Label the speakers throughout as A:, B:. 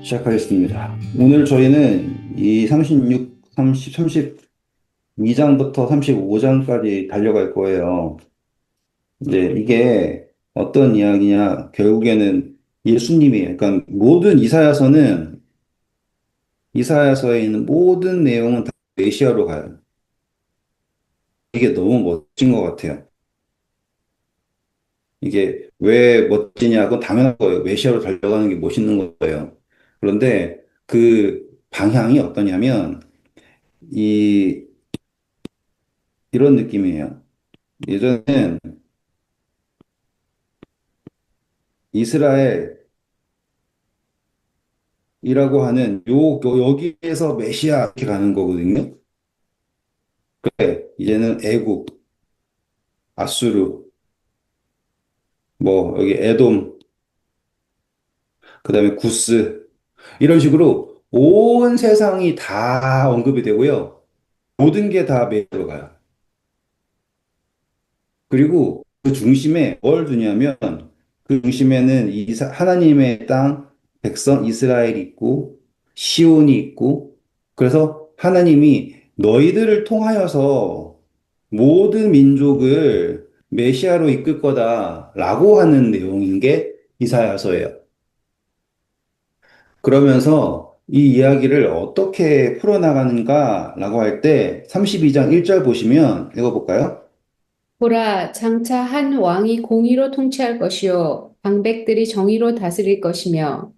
A: 시작하겠습니다. 오늘 저희는 이 36, 30, 32장부터 35장까지 달려갈 거예요. 이제 이게 어떤 이야기냐, 결국에는 예수님이, 그러니까 모든 이사야서에 있는 모든 내용은 다 메시아로 가요. 이게 너무 멋진 것 같아요. 이게 왜 멋지냐, 그건 당연한 거예요. 메시아로 달려가는 게 멋있는 거예요. 그런데 그 방향이 어떠냐면, 이 이런 느낌이에요. 예전엔 이스라엘이라고 하는 여기에서 메시아 이렇게 가는 거거든요. 이제는 애굽, 아수르, 뭐 여기 에돔, 그다음에 구스 이런 식으로 온 세상이 다 언급이 되고요. 모든 게 다 메시아로 가요. 그리고 그 중심에 뭘 두냐면 그 중심에는 하나님의 땅 백성 이스라엘이 있고 시온이 있고 그래서 하나님이 너희들을 통하여서 모든 민족을 메시아로 이끌 거다라고 하는 내용인 게 이사야서예요. 그러면서 이 이야기를 어떻게 풀어나가는가라고 할 때 32장 1절 보시면 읽어볼까요?
B: 보라, 장차 한 왕이 공의로 통치할 것이요 방백들이 정의로 다스릴 것이며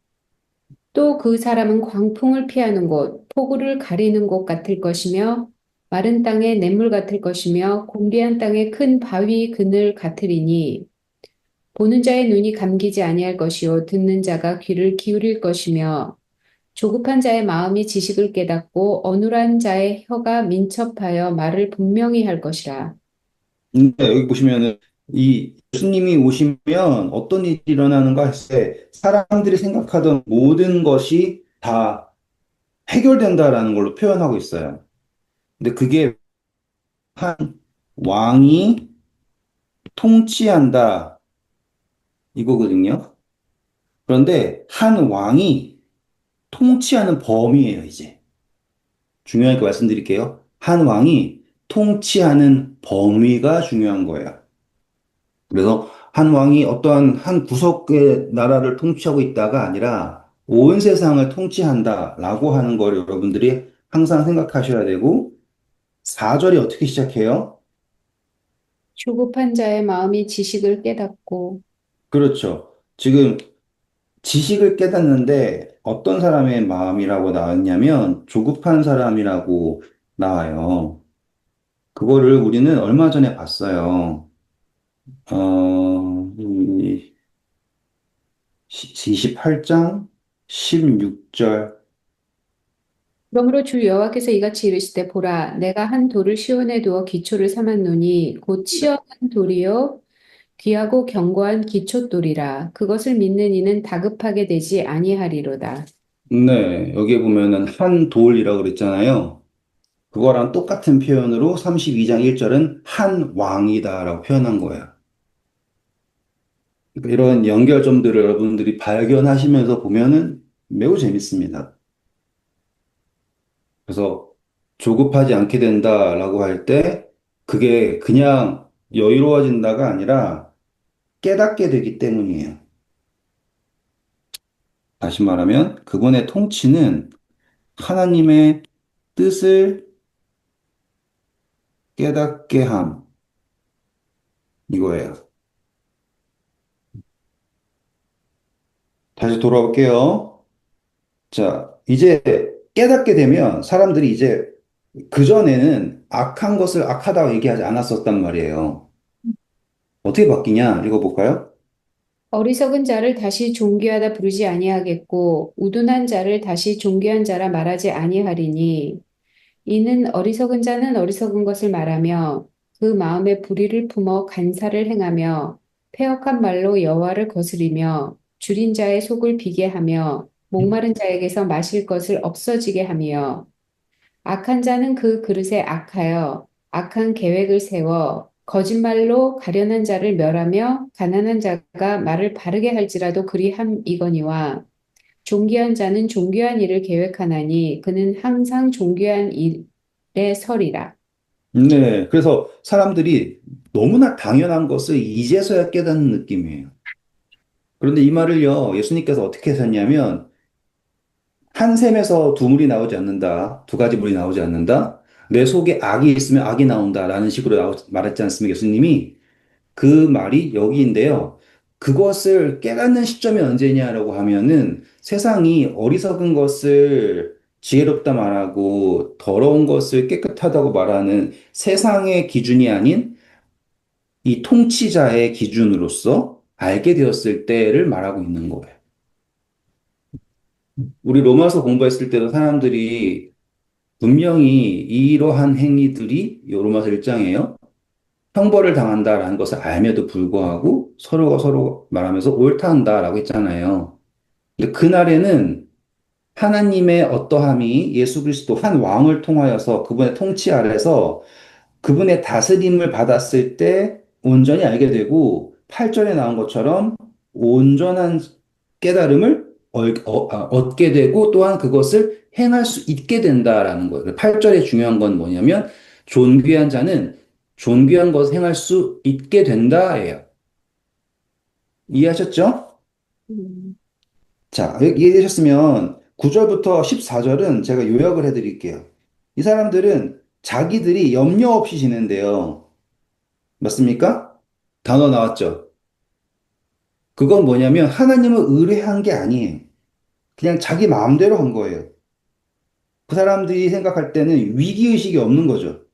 B: 또 그 사람은 광풍을 피하는 곳, 폭우를 가리는 곳 같을 것이며 마른 땅의 냇물 같을 것이며 곤비한 땅의 큰 바위 그늘 같으리니 보는 자의 눈이 감기지 아니할 것이요 듣는 자가 귀를 기울일 것이며 조급한 자의 마음이 지식을 깨닫고 어눌한 자의 혀가 민첩하여 말을 분명히 할 것이라.
A: 여기 보시면은 이 예수님이 오시면 어떤 일이 일어나는가 했을 때 사람들이 생각하던 모든 것이 다 해결된다라는 걸로 표현하고 있어요. 근데 그게 한 왕이 통치한다 이거거든요. 그런데 한 왕이 통치하는 범위예요, 이제. 중요하게 말씀드릴게요. 한 왕이 통치하는 범위가 중요한 거예요. 그래서 한 왕이 어떠한 한 구석의 나라를 통치하고 있다가 아니라 온 세상을 통치한다라고 하는 걸 여러분들이 항상 생각하셔야 되고, 4절이 어떻게 시작해요?
B: 조급한 자의 마음이 지식을 깨닫고
A: 그렇죠. 지금 지식을 깨닫는데 어떤 사람의 마음이라고 나왔냐면 조급한 사람이라고 나와요. 그거를 우리는 얼마 전에 봤어요. 28장 16절.
B: 그러므로 주 여호와께서 이같이 이르시되 보라 내가 한 돌을 시온에 두어 기초를 삼았노니 곧 시험한 돌이요 귀하고 견고한 기초돌이라 그것을 믿는 이는 다급하게 되지 아니하리로다.
A: 네, 여기 보면은 한 돌이라고 그랬잖아요. 그거랑 똑같은 표현으로 32장 1절은 한 왕이다라고 표현한 거예요. 그러니까 이런 연결점들을 여러분들이 발견하시면서 보면은 매우 재밌습니다. 그래서 조급하지 않게 된다라고 할 때 그게 그냥 여유로워진다가 아니라 깨닫게 되기 때문이에요. 다시 말하면 그분의 통치는 하나님의 뜻을 깨닫게 함, 이거예요. 다시 돌아올게요. 자, 이제 깨닫게 되면 사람들이 이제 그전에는 악한 것을 악하다고 얘기하지 않았었단 말이에요. 어떻게 바뀌냐? 읽어볼까요?
B: 어리석은 자를 다시 존귀하다 부르지 아니하겠고 우둔한 자를 다시 존귀한 자라 말하지 아니하리니 이는 어리석은 자는 어리석은 것을 말하며 그 마음에 불의를 품어 간사를 행하며 패역한 말로 여호와를 거스리며 줄인 자의 속을 비게 하며 목마른 자에게서 마실 것을 없어지게 하며 악한 자는 그 그릇에 악하여 악한 계획을 세워 거짓말로 가련한 자를 멸하며 가난한 자가 말을 바르게 할지라도 그리함이거니와 존귀한 자는 존귀한 일을 계획하나니 그는 항상 존귀한 일에 서리라.
A: 네, 그래서 사람들이 너무나 당연한 것을 이제서야 깨닫는 느낌이에요. 그런데 이 말을요, 예수님께서 어떻게 하셨냐면, 한 샘에서 두 물이 나오지 않는다. 두 가지 물이 나오지 않는다. 내 속에 악이 있으면 악이 나온다. 라는 식으로 말했지 않습니까? 예수님이. 그 말이 여기인데요. 그것을 깨닫는 시점이 언제냐라고 하면은 세상이 어리석은 것을 지혜롭다 말하고 더러운 것을 깨끗하다고 말하는 세상의 기준이 아닌 이 통치자의 기준으로서 알게 되었을 때를 말하고 있는 거예요. 우리 로마서 공부했을 때도 사람들이 분명히 이러한 행위들이 이 로마서 1장이에요. 형벌을 당한다라는 것을 알면도 불구하고 서로가 서로 말하면서 옳다한다라고 했잖아요. 근데 그날에는 하나님의 어떠함이 예수 그리스도 한 왕을 통하여서 그분의 통치 아래서 그분의 다스림을 받았을 때 온전히 알게 되고 8절에 나온 것처럼 온전한 깨달음을 얻게 되고 또한 그것을 행할 수 있게 된다라는 거예요. 8절에 중요한 건 뭐냐면 존귀한 자는 존귀한 것을 행할 수 있게 된다예요. 이해하셨죠?
B: 음.
A: 자, 이해되셨으면 9절부터 14절은 제가 요약을 해드릴게요. 이 사람들은 자기들이 염려 없이 지낸대요. 맞습니까? 단어 나왔죠? 그건 뭐냐면 하나님을 의뢰한 게 아니에요. 그냥 자기 마음대로 한 거예요. 그 사람들이 생각할 때는 위기의식이 없는 거죠.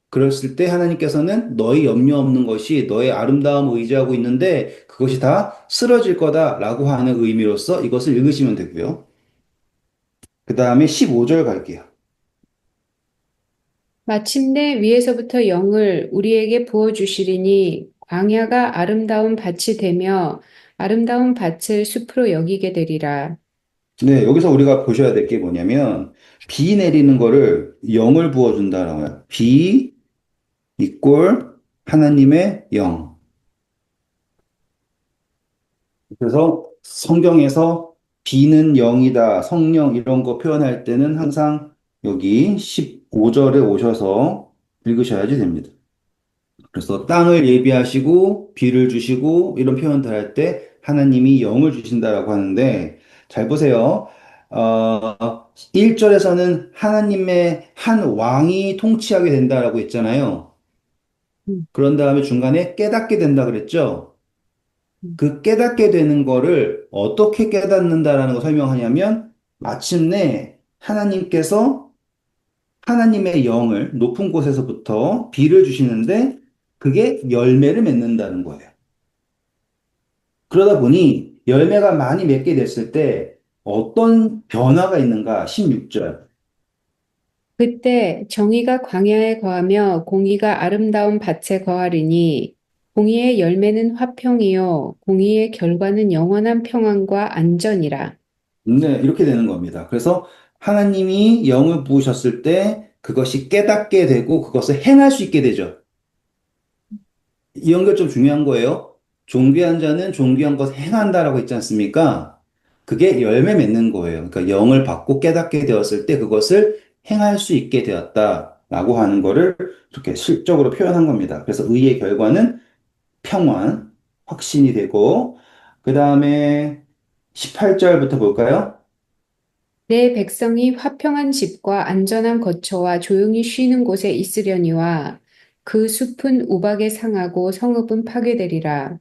A: 그랬을 때 하나님께서는 너희 염려 없는 것이 너의 아름다움을 의지하고 있는데 그것이 다 쓰러질 거다라고 하는 의미로서 이것을 읽으시면 되고요. 그 다음에 15절 갈게요.
B: 마침내 위에서부터 영을 우리에게 부어주시리니 광야가 아름다운 밭이 되며 아름다운 밭을 숲으로 여기게 되리라.
A: 네, 여기서 우리가 보셔야 될 게 뭐냐면 비 내리는 거를 영을 부어준다라고 해요. 비 이꼴 하나님의 영. 그래서 성경에서 비는 영이다, 성령 이런 거 표현할 때는 항상 여기 15절에 오셔서 읽으셔야지 됩니다. 그래서 땅을 예비하시고 비를 주시고 이런 표현들 할 때 하나님이 영을 주신다라고 하는데 잘 보세요. 1절에서는 하나님의 한 왕이 통치하게 된다라고 했잖아요.
B: 음,
A: 그런 다음에 중간에 깨닫게 된다 그랬죠.
B: 음.
A: 그 깨닫게 되는 거를 어떻게 깨닫는다라는 거 설명하냐면 마침내 하나님께서 하나님의 영을 높은 곳에서부터 비를 주시는데 그게 열매를 맺는다는 거예요. 그러다 보니 열매가 많이 맺게 됐을 때 어떤 변화가 있는가? 16절.
B: 그때 정의가 광야에 거하며 공의가 아름다운 밭에 거하리니 공의의 열매는 화평이요 공의의 결과는 영원한 평안과 안전이라.
A: 네, 이렇게 되는 겁니다. 그래서 하나님이 영을 부으셨을 때 그것이 깨닫게 되고 그것을 행할 수 있게 되죠. 이 연결 좀 중요한 거예요. 존귀한 자는 존귀한 것을 행한다라고 했지 않습니까? 그게 열매 맺는 거예요. 그러니까 영을 받고 깨닫게 되었을 때 그것을 행할 수 있게 되었다라고 하는 거를 이렇게 실적으로 표현한 겁니다. 그래서 의의 결과는 평안, 확신이 되고, 그 다음에 18절부터 볼까요?
B: 내 백성이 화평한 집과 안전한 거처와 조용히 쉬는 곳에 있으려니와 그 숲은 우박에 상하고 성읍은 파괴되리라.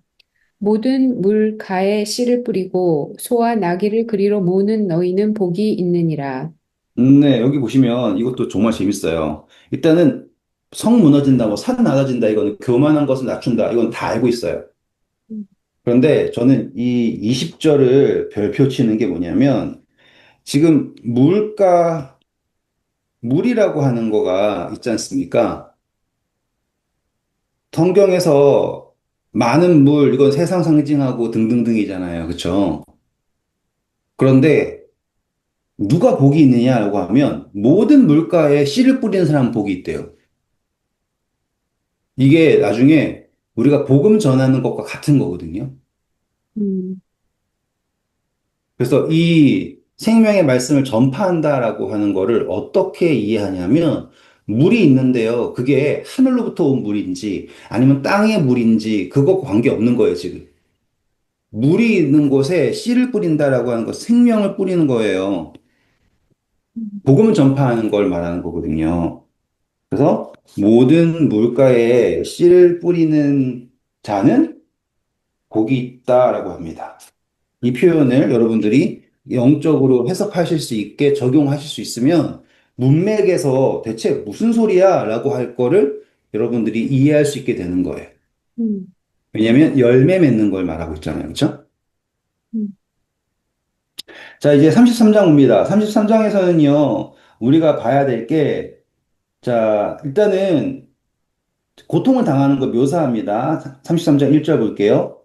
B: 모든 물가에 씨를 뿌리고 소와 나귀를 그리로 모으는 너희는 복이 있느니라.
A: 네, 여기 보시면 이것도 정말 재밌어요. 일단은 성 무너진다, 뭐 산 낮아진다, 이거는 교만한 것을 낮춘다, 이건 다 알고 있어요. 그런데 저는 이 20절을 별표 치는 게 뭐냐면 지금 물이라고 하는 거가 있지 않습니까? 성경에서 많은 물, 이건 세상 상징하고 등등등이잖아요. 그렇죠? 그런데 누가 복이 있느냐라고 하면 모든 물가에 씨를 뿌리는 사람은 복이 있대요. 이게 나중에 우리가 복음 전하는 것과 같은 거거든요.
B: 음,
A: 그래서 이 생명의 말씀을 전파한다라고 하는 거를 어떻게 이해하냐면 물이 있는데요. 그게 하늘로부터 온 물인지 아니면 땅의 물인지 그거 관계없는 거예요, 지금. 물이 있는 곳에 씨를 뿌린다라고 하는 거 생명을 뿌리는 거예요. 복음을 전파하는 걸 말하는 거거든요. 그래서 모든 물가에 씨를 뿌리는 자는 복이 있다라고 합니다. 이 표현을 여러분들이 영적으로 해석하실 수 있게 적용하실 수 있으면 문맥에서 대체 무슨 소리야? 라고 할 거를 여러분들이 이해할 수 있게 되는 거예요.
B: 음,
A: 왜냐하면 열매 맺는 걸 말하고 있잖아요. 그렇죠?
B: 음.
A: 자, 이제 33장 옵니다. 33장에서는요, 우리가 봐야 될 게, 자, 일단은 고통을 당하는 거 묘사합니다. 33장 1절 볼게요.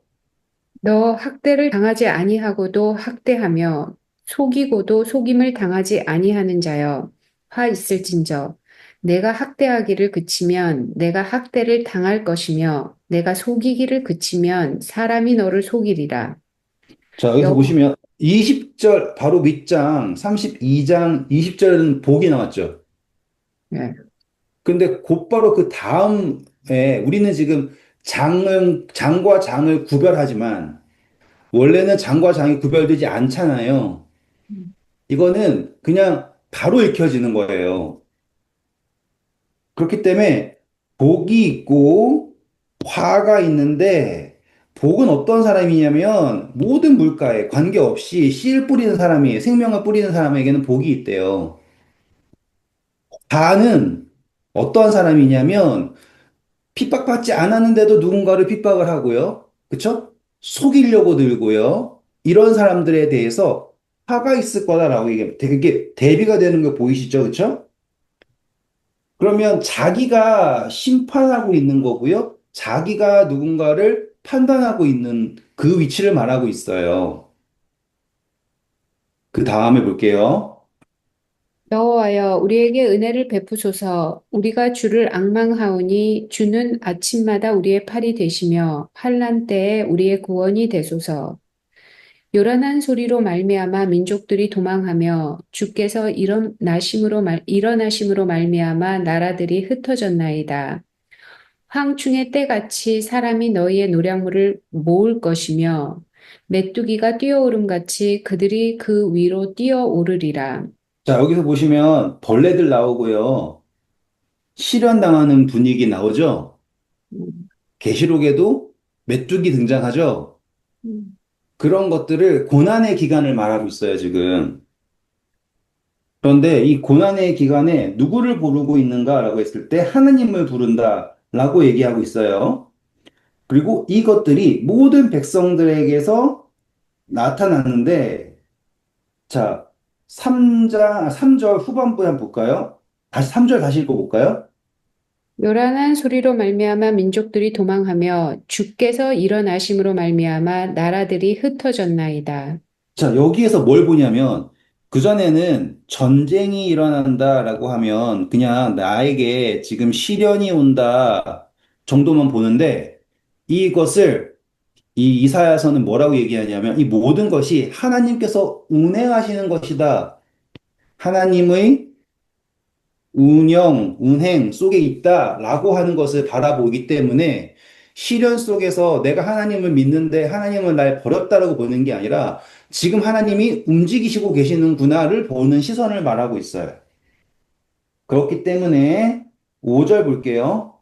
B: 너 학대를 당하지 아니하고도 학대하며 속이고도 속임을 당하지 아니하는 자여 화 있을진저 내가 학대하기를 그치면 내가 학대를 당할 것이며 내가 속이기를 그치면 사람이 너를 속이리라.
A: 자, 여기서
B: 여,
A: 보시면 20절 바로 밑장 32장 20절은 복이 나왔죠.
B: 네.
A: 근데 곧바로 그 다음에 우리는 지금 장과 장을 구별하지만 원래는 장과 장이 구별되지 않잖아요. 이거는 그냥 바로 읽혀지는 거예요. 그렇기 때문에 복이 있고 화가 있는데 복은 어떤 사람이냐면 모든 물가에 관계없이 씨를 뿌리는 사람이 생명을 뿌리는 사람에게는 복이 있대요. 화는 어떠한 사람이냐면 핍박받지 않았는데도 누군가를 핍박을 하고요. 그쵸? 속이려고 들고요. 이런 사람들에 대해서 화가 있을 거다라고 얘기해요. 되게 대비가 되는 거 보이시죠? 그쵸? 그러면 자기가 심판하고 있는 거고요. 자기가 누군가를 판단하고 있는 그 위치를 말하고 있어요. 그 다음에 볼게요.
B: 여호와여 우리에게 은혜를 베푸소서 우리가 주를 앙망하오니 주는 아침마다 우리의 팔이 되시며 환난 때에 우리의 구원이 되소서. 요란한 소리로 말미암아 민족들이 도망하며 주께서 일어나심으로 말미암아 나라들이 흩어졌나이다. 황충의 때같이 사람이 너희의 노량물을 모을 것이며 메뚜기가 뛰어오름 같이 그들이 그 위로 뛰어오르리라.
A: 자, 여기서 보시면 벌레들 나오고요. 실현당하는 분위기 나오죠?
B: 음,
A: 계시록에도 메뚜기 등장하죠?
B: 음.
A: 그런 것들을 고난의 기간을 말하고 있어요, 지금. 그런데 이 고난의 기간에 누구를 부르고 있는가라고 했을 때 하나님을 부른다라고 얘기하고 있어요. 그리고 이것들이 모든 백성들에게서 나타났는데, 자, 3절 후반부에 한번 볼까요? 다시 3절 다시 읽어볼까요?
B: 요란한 소리로 말미암아 민족들이 도망하며 주께서 일어나심으로 말미암아 나라들이 흩어졌나이다.
A: 자, 여기에서 뭘 보냐면, 그전에는 전쟁이 일어난다라고 하면 그냥 나에게 지금 시련이 온다 정도만 보는데, 이것을 이 이사야서는 뭐라고 얘기하냐면 이 모든 것이 하나님께서 운행하시는 것이다. 하나님의 운행 속에 있다라고 하는 것을 바라보기 때문에 시련 속에서 내가 하나님을 믿는데 하나님은 날 버렸다라고 보는 게 아니라 지금 하나님이 움직이시고 계시는구나를 보는 시선을 말하고 있어요. 그렇기 때문에 5절 볼게요.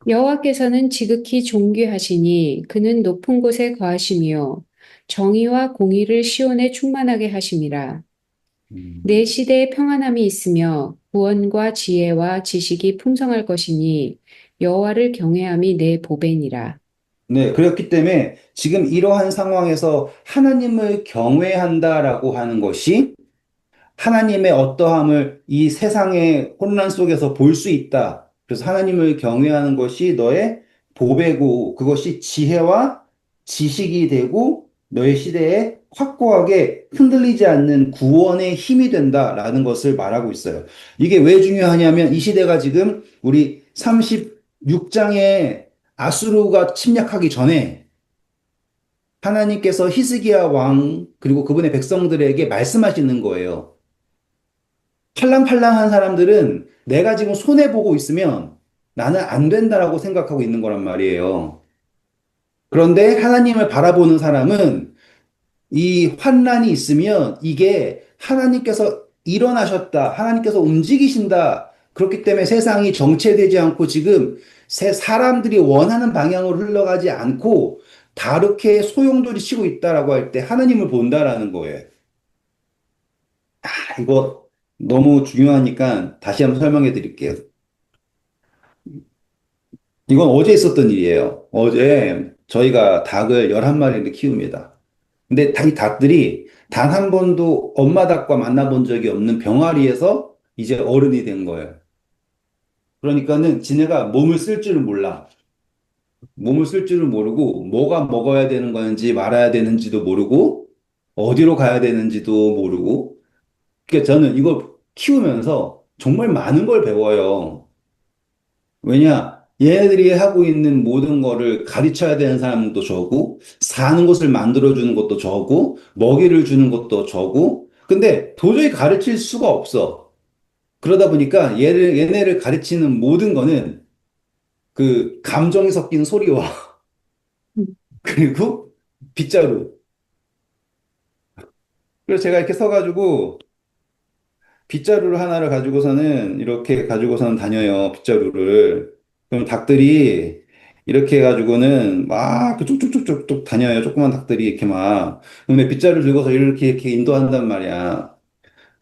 B: 여호와께서는 지극히 존귀하시니 그는 높은 곳에 거하시며 정의와 공의를 시온에 충만하게 하심이라. 내 시대에 평안함이 있으며 구원과 지혜와 지식이 풍성할 것이니 여호와를 경외함이 내 보배니라.
A: 네, 그렇기 때문에 지금 이러한 상황에서 하나님을 경외한다라고 하는 것이 하나님의 어떠함을 이 세상의 혼란 속에서 볼 수 있다. 그래서 하나님을 경외하는 것이 너의 보배고 그것이 지혜와 지식이 되고 너의 시대에 확고하게 흔들리지 않는 구원의 힘이 된다라는 것을 말하고 있어요. 이게 왜 중요하냐면 이 시대가 지금 우리 36장에 아수르가 침략하기 전에 하나님께서 히스기야 왕 그리고 그분의 백성들에게 말씀하시는 거예요. 팔랑팔랑한 사람들은 내가 지금 손해 보고 있으면 나는 안 된다라고 생각하고 있는 거란 말이에요. 그런데 하나님을 바라보는 사람은 이 환난이 있으면 이게 하나님께서 일어나셨다. 하나님께서 움직이신다. 그렇기 때문에 세상이 정체되지 않고 지금 사람들이 원하는 방향으로 흘러가지 않고 다르게 소용돌이 치고 있다라고 할 때 하나님을 본다라는 거예요. 이거 너무 중요하니까 다시 한번 설명해 드릴게요. 이건 어제 있었던 일이에요. 어제 저희가 닭을 11마리를 키웁니다. 근데 이 닭들이 단 한 번도 엄마 닭과 만나본 적이 없는 병아리에서 이제 어른이 된 거예요. 그러니까는 지네가 몸을 쓸 줄을 몰라. 몸을 쓸 줄을 모르고 뭐가 먹어야 되는 건지 말아야 되는지도 모르고 어디로 가야 되는지도 모르고. 그러니까 저는 이걸 키우면서 정말 많은 걸 배워요. 왜냐? 얘네들이 하고 있는 모든 거를 가르쳐야 되는 사람도 저고, 사는 곳을 만들어주는 것도 저고, 먹이를 주는 것도 저고, 근데 도저히 가르칠 수가 없어. 그러다 보니까 얘네를 가르치는 모든 거는 그 감정이 섞인 소리와, 그리고 빗자루. 그래서 제가 이렇게 서가지고, 빗자루를 하나를 가지고서는 이렇게 가지고서는 다녀요. 빗자루를. 그럼 닭들이 이렇게 해가지고는 막 쭉쭉쭉쭉쭉 다녀요. 조그만 닭들이 이렇게 막. 근데 빗자루를 들고서 이렇게 인도한단 말이야.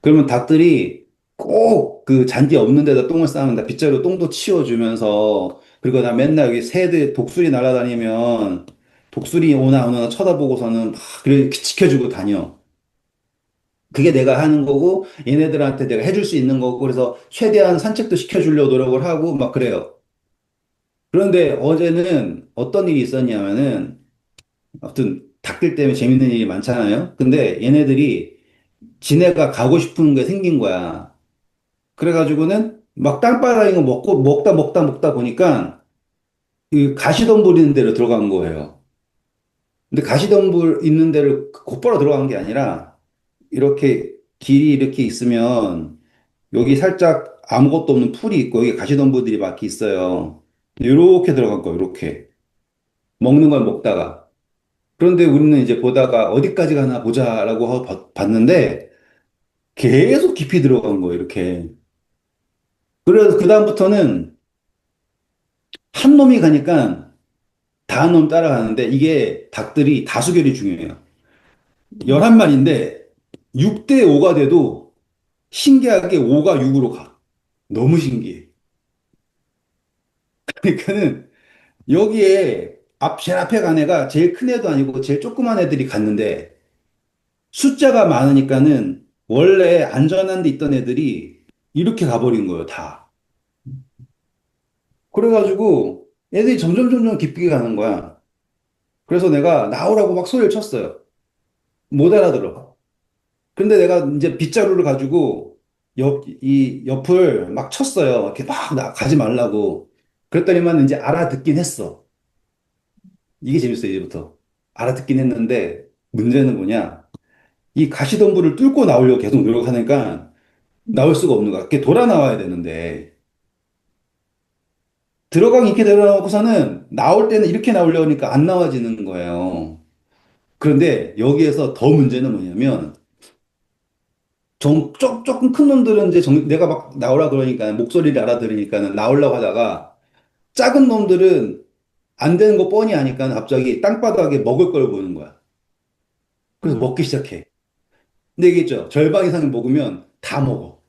A: 그러면 닭들이 꼭 그 잔디 없는 데다 똥을 싸는다. 빗자루 똥도 치워주면서. 그리고 나 맨날 여기 새들 독수리 날아다니면 독수리 오나 안 오나 쳐다보고서는 막 그렇게 지켜주고 다녀. 그게 내가 하는 거고, 얘네들한테 내가 해줄 수 있는 거고, 그래서 최대한 산책도 시켜주려고 노력을 하고, 막 그래요. 그런데 어제는 어떤 일이 있었냐면은, 아무튼 닭들 때문에 재밌는 일이 많잖아요. 근데 얘네들이 지네가 가고 싶은 게 생긴 거야. 그래가지고는 막 땅바닥인 거 먹다 보니까 그 가시덤불 있는 데로 들어간 거예요. 근데 가시덤불 있는 데를 곧바로 들어간 게 아니라, 이렇게 길이 이렇게 있으면 여기 살짝 아무것도 없는 풀이 있고 여기 가시덤불들이 막 있어요. 이렇게 들어간 거예요. 이렇게 먹는 걸 먹다가. 그런데 우리는 이제 보다가 어디까지 가나 보자라고 하고 봤는데 계속 깊이 들어간 거예요. 이렇게. 그래서 그다음부터는 한 놈이 가니까 다른 놈 따라가는데 이게 닭들이 다수결이 중요해요. 11마리인데 6대 5가 돼도 신기하게 5가 6으로 가. 너무 신기해. 그러니까는 여기에 제일 앞에 간 애가 제일 큰 애도 아니고 제일 조그만 애들이 갔는데 숫자가 많으니까는 원래 안전한 데 있던 애들이 이렇게 가버린 거예요, 다. 그래가지고 애들이 점점 깊게 가는 거야. 그래서 내가 나오라고 막 소리를 쳤어요. 못 알아들어. 근데 내가 이제 빗자루를 가지고 이 옆을 막 쳤어요. 이렇게 막 가지 말라고. 그랬더니만 이제 알아듣긴 했어. 이게 재밌어요, 이제부터. 알아듣긴 했는데 문제는 뭐냐? 이 가시덤불을 뚫고 나오려고 계속 노력하니까 나올 수가 없는 거야. 그게 돌아 나와야 되는데 들어가긴 이렇게 내려놓고서는 나올 때는 이렇게 나오려고 하니까 안 나와지는 거예요. 그런데 여기에서 더 문제는 뭐냐면 조금 큰 놈들은 이제 내가 막 나오라 그러니까 목소리를 알아들으니까는 나오려고 하다가 작은 놈들은 안 되는 거 뻔히 아니까 갑자기 땅바닥에 먹을 걸 보는 거야. 그래서
B: 음.
A: 먹기 시작해. 근데 얘기했죠. 절반 이상 먹으면 다 먹어.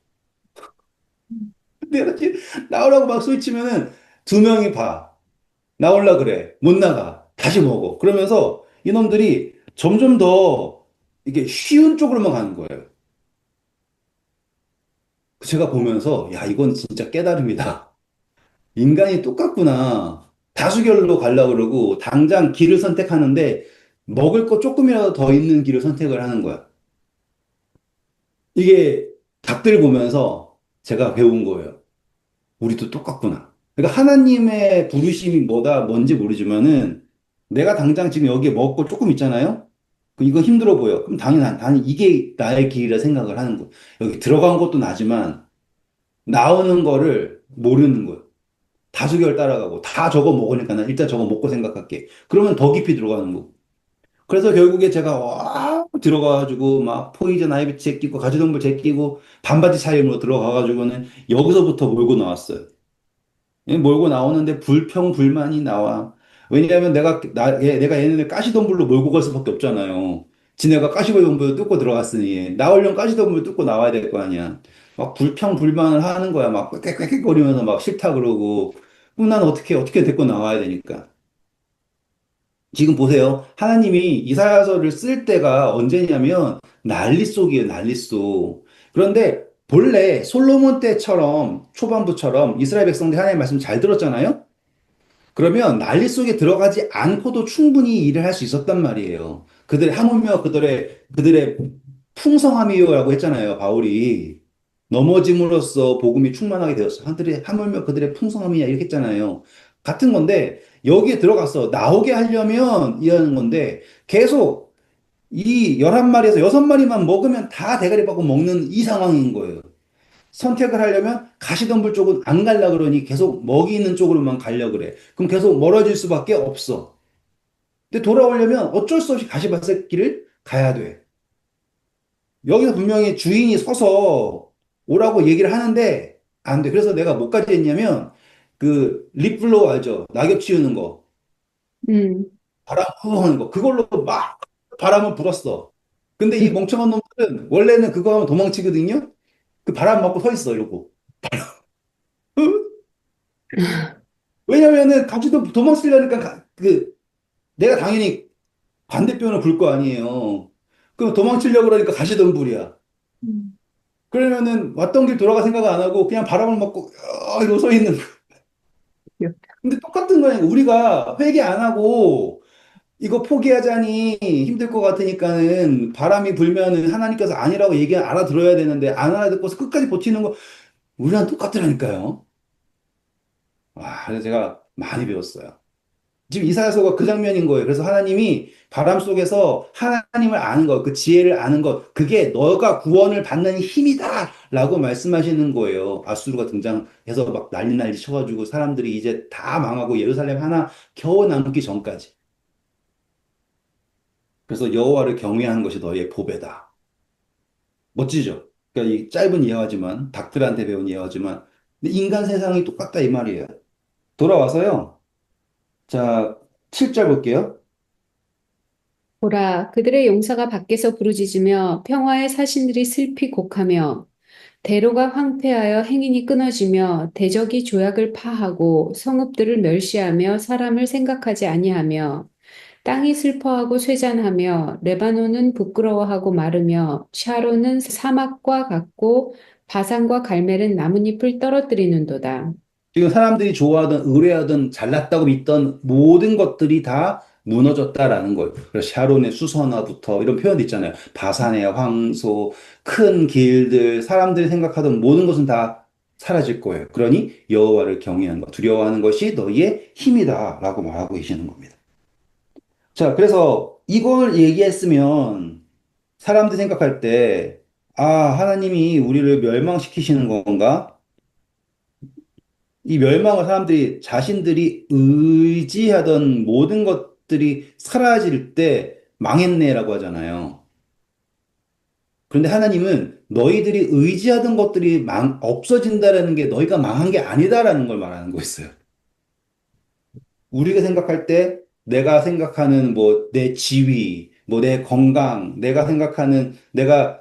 A: 근데 이렇게 나오라고 막 소리치면은 두 명이 봐. 나올라 그래. 못 나가. 다시 먹어. 그러면서 이놈들이 점점 더 이게 쉬운 쪽으로만 가는 거예요. 제가 보면서, 야, 이건 진짜 깨달음이다. 인간이 똑같구나. 다수결로 가려고 그러고, 당장 길을 선택하는데, 먹을 거 조금이라도 더 있는 길을 선택을 하는 거야. 이게 닭들 보면서 제가 배운 거예요. 우리도 똑같구나. 그러니까 하나님의 부르심이 뭔지 모르지만은, 내가 당장 지금 여기에 먹을 거 조금 있잖아요? 그럼 이거 힘들어 보여. 그럼 당연히 나는 이게 나의 길이라 생각을 하는 거예요. 여기 들어간 것도 나지만 나오는 거를 모르는 거예요. 다수결 따라가고 다 저거 먹으니까 난 일단 저거 먹고 생각할게. 그러면 더 깊이 들어가는 거고. 그래서 결국에 제가 와 들어가가지고 막 포이즌 아이비 제끼고 가시덤불 제끼고 반바지 차림으로 들어가가지고는 여기서부터 몰고 나왔어요. 예, 몰고 나오는데 불평불만이 나와. 왜냐하면 내가 얘네들 가시덤불로 몰고 갈 수밖에 없잖아요. 지네가 가시덤불 뚫고 들어갔으니 나오려면 가시덤불 뚫고 나와야 될 거 아니야. 막 불평불만을 하는 거야. 막 꽥꽥꽥거리면서 막 싫다 그러고. 그럼 난 어떻게 데리고 나와야 되니까. 지금 보세요. 하나님이 이사야서를 쓸 때가 언제냐면 난리 속이에요, 난리 속. 그런데 본래 솔로몬 때처럼 초반부처럼 이스라엘 백성들이 하나님의 말씀 잘 들었잖아요? 그러면 난리 속에 들어가지 않고도 충분히 일을 할 수 있었단 말이에요. 그들의 하물며 그들의 풍성함이요라고 했잖아요, 바울이. 넘어짐으로써 복음이 충만하게 되었어. 하물며 그들의 풍성함이야 이렇게 했잖아요. 같은 건데 여기에 들어가서 나오게 하려면 이하는 건데 계속 이 11마리에서 6마리만 먹으면 다 대가리 받고 먹는 이 상황인 거예요. 선택을 하려면 가시덤불 쪽은 안 갈라 그러니 계속 먹이 있는 쪽으로만 가려 그래. 그럼 계속 멀어질 수밖에 없어. 근데 돌아오려면 어쩔 수 없이 가시밭길을 가야 돼. 여기서 분명히 주인이 서서 오라고 얘기를 하는데 안 돼. 그래서 내가 뭐까지 했냐면 그 립블로우 알죠? 낙엽 치우는 거.
B: 음.
A: 바람 후 하는 거. 그걸로 막 바람을 불었어. 근데 이 멍청한 놈들은 원래는 그거 하면 도망치거든요. 그 바람 맞고 서 있어 이러고. 왜냐면은 같이도 도망치려니까 내가 당연히 반대편을 불 거 아니에요. 그럼 도망치려고 그러니까 가시덤불이야.
B: 음.
A: 그러면은 왔던 길 돌아가 생각 안 하고 그냥 바람을 맞고 이러고 서 있는 거야. 근데 똑같은 거야. 우리가 회개 안 하고 이거 포기하자니 힘들 것 같으니까는 바람이 불면은 하나님께서 아니라고 얘기 알아들어야 되는데 안 알아듣고서 끝까지 버티는 거 우리랑 똑같더라니까요. 와, 그래서 제가 많이 배웠어요. 지금 이사야서가 그 장면인 거예요. 그래서 하나님이 바람 속에서 하나님을 아는 것, 그 지혜를 아는 것, 그게 너가 구원을 받는 힘이다! 라고 말씀하시는 거예요. 아수르가 등장해서 막 난리 쳐가지고 사람들이 이제 다 망하고 예루살렘 하나 겨우 남기 전까지. 그래서 여호와를 경외하는 것이 너의 보배다. 멋지죠? 그러니까 이 짧은 예화지만, 닭들한테 배운 예화지만, 근데 인간 세상이 똑같다 이 말이에요. 돌아와서요. 자, 7절 볼게요.
B: 보라, 그들의 용사가 밖에서 부르짖으며 평화의 사신들이 슬피 곡하며 대로가 황폐하여 행인이 끊어지며 대적이 조약을 파하고 성읍들을 멸시하며 사람을 생각하지 아니하며 땅이 슬퍼하고 쇠잔하며 레바논은 부끄러워하고 마르며 샤론은 사막과 같고 바산과 갈멜은 나뭇잎을 떨어뜨리는도다.
A: 지금 사람들이 좋아하던, 의뢰하던, 잘났다고 믿던 모든 것들이 다 무너졌다라는 거예요. 그래서 샤론의 수선화부터 이런 표현도 있잖아요. 바산의 황소, 큰 길들, 사람들이 생각하던 모든 것은 다 사라질 거예요. 그러니 여호와를 경외하는 것, 두려워하는 것이 너희의 힘이다라고 말하고 계시는 겁니다. 자, 그래서 이걸 얘기했으면 사람들이 생각할 때, 아, 하나님이 우리를 멸망시키시는 건가? 이 멸망을 사람들이 자신들이 의지하던 모든 것들이 사라질 때 망했네라고 하잖아요. 그런데 하나님은 너희들이 의지하던 것들이 없어진다라는 게 너희가 망한 게 아니다라는 걸 말하는 거였어요. 우리가 생각할 때 내가 생각하는 뭐 내 지위, 뭐 내 건강, 내가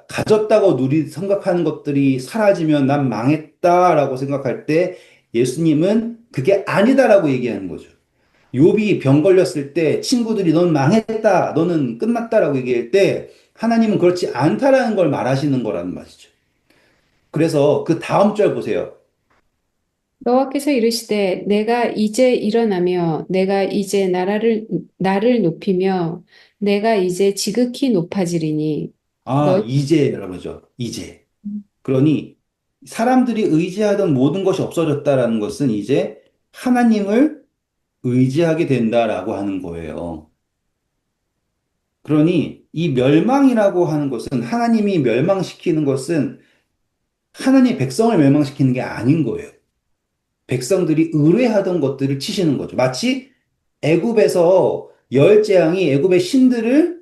A: 가졌다고 생각하는 것들이 사라지면 난 망했다라고 생각할 때 예수님은 그게 아니다라고 얘기하는 거죠. 욥이 병 걸렸을 때 친구들이 넌 망했다, 너는 끝났다라고 얘기할 때 하나님은 그렇지 않다라는 걸 말하시는 거라는 말이죠. 그래서 그 다음 절 보세요.
B: 여호와께서 이르시되 내가 이제 일어나며 내가 이제 나를 높이며 내가 이제 지극히 높아지리니
A: 아,
B: 너희
A: 이제라고 그러죠. 이제. 그러니 사람들이 의지하던 모든 것이 없어졌다라는 것은 이제 하나님을 의지하게 된다라고 하는 거예요. 그러니 이 멸망이라고 하는 것은 하나님이 멸망시키는 것은 하나님 백성을 멸망시키는 게 아닌 거예요. 백성들이 의뢰하던 것들을 치시는 거죠. 마치 애굽에서 열 재앙이 애굽의 신들을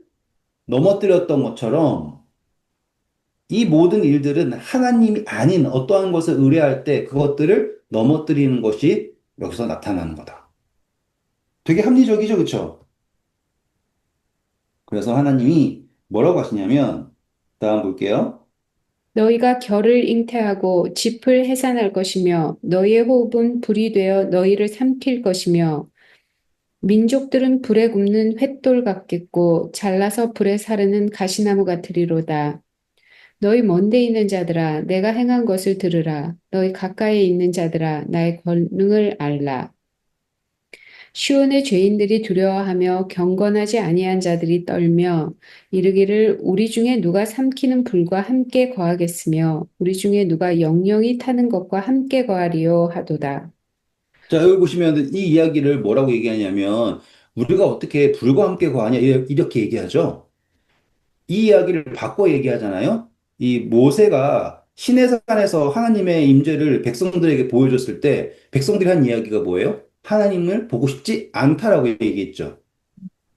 A: 넘어뜨렸던 것처럼 이 모든 일들은 하나님이 아닌 어떠한 것을 의뢰할 때 그것들을 넘어뜨리는 것이 여기서 나타나는 거다. 되게 합리적이죠, 그렇죠? 그래서 하나님이 뭐라고 하시냐면 다음 볼게요.
B: 너희가 결을 잉태하고 짚을 해산할 것이며 너희의 호흡은 불이 되어 너희를 삼킬 것이며 민족들은 불에 굽는 횃돌 같겠고 잘라서 불에 사르는 가시나무 같으리로다. 너희 먼데 있는 자들아 내가 행한 것을 들으라. 너희 가까이에 있는 자들아 나의 권능을 알라. 시온의 죄인들이 두려워하며 경건하지 아니한 자들이 떨며 이르기를 우리 중에 누가 삼키는 불과 함께 거하겠으며 우리 중에 누가 영영이 타는 것과 함께 거하리요 하도다.
A: 자, 여기 보시면 이 이야기를 뭐라고 얘기하냐면 우리가 어떻게 불과 함께 거하냐 이렇게 얘기하죠. 이 이야기를 바꿔 얘기하잖아요. 이 모세가 시내산에서 하나님의 임재를 백성들에게 보여줬을 때 백성들이 한 이야기가 뭐예요? 하나님을 보고 싶지 않다라고 얘기했죠.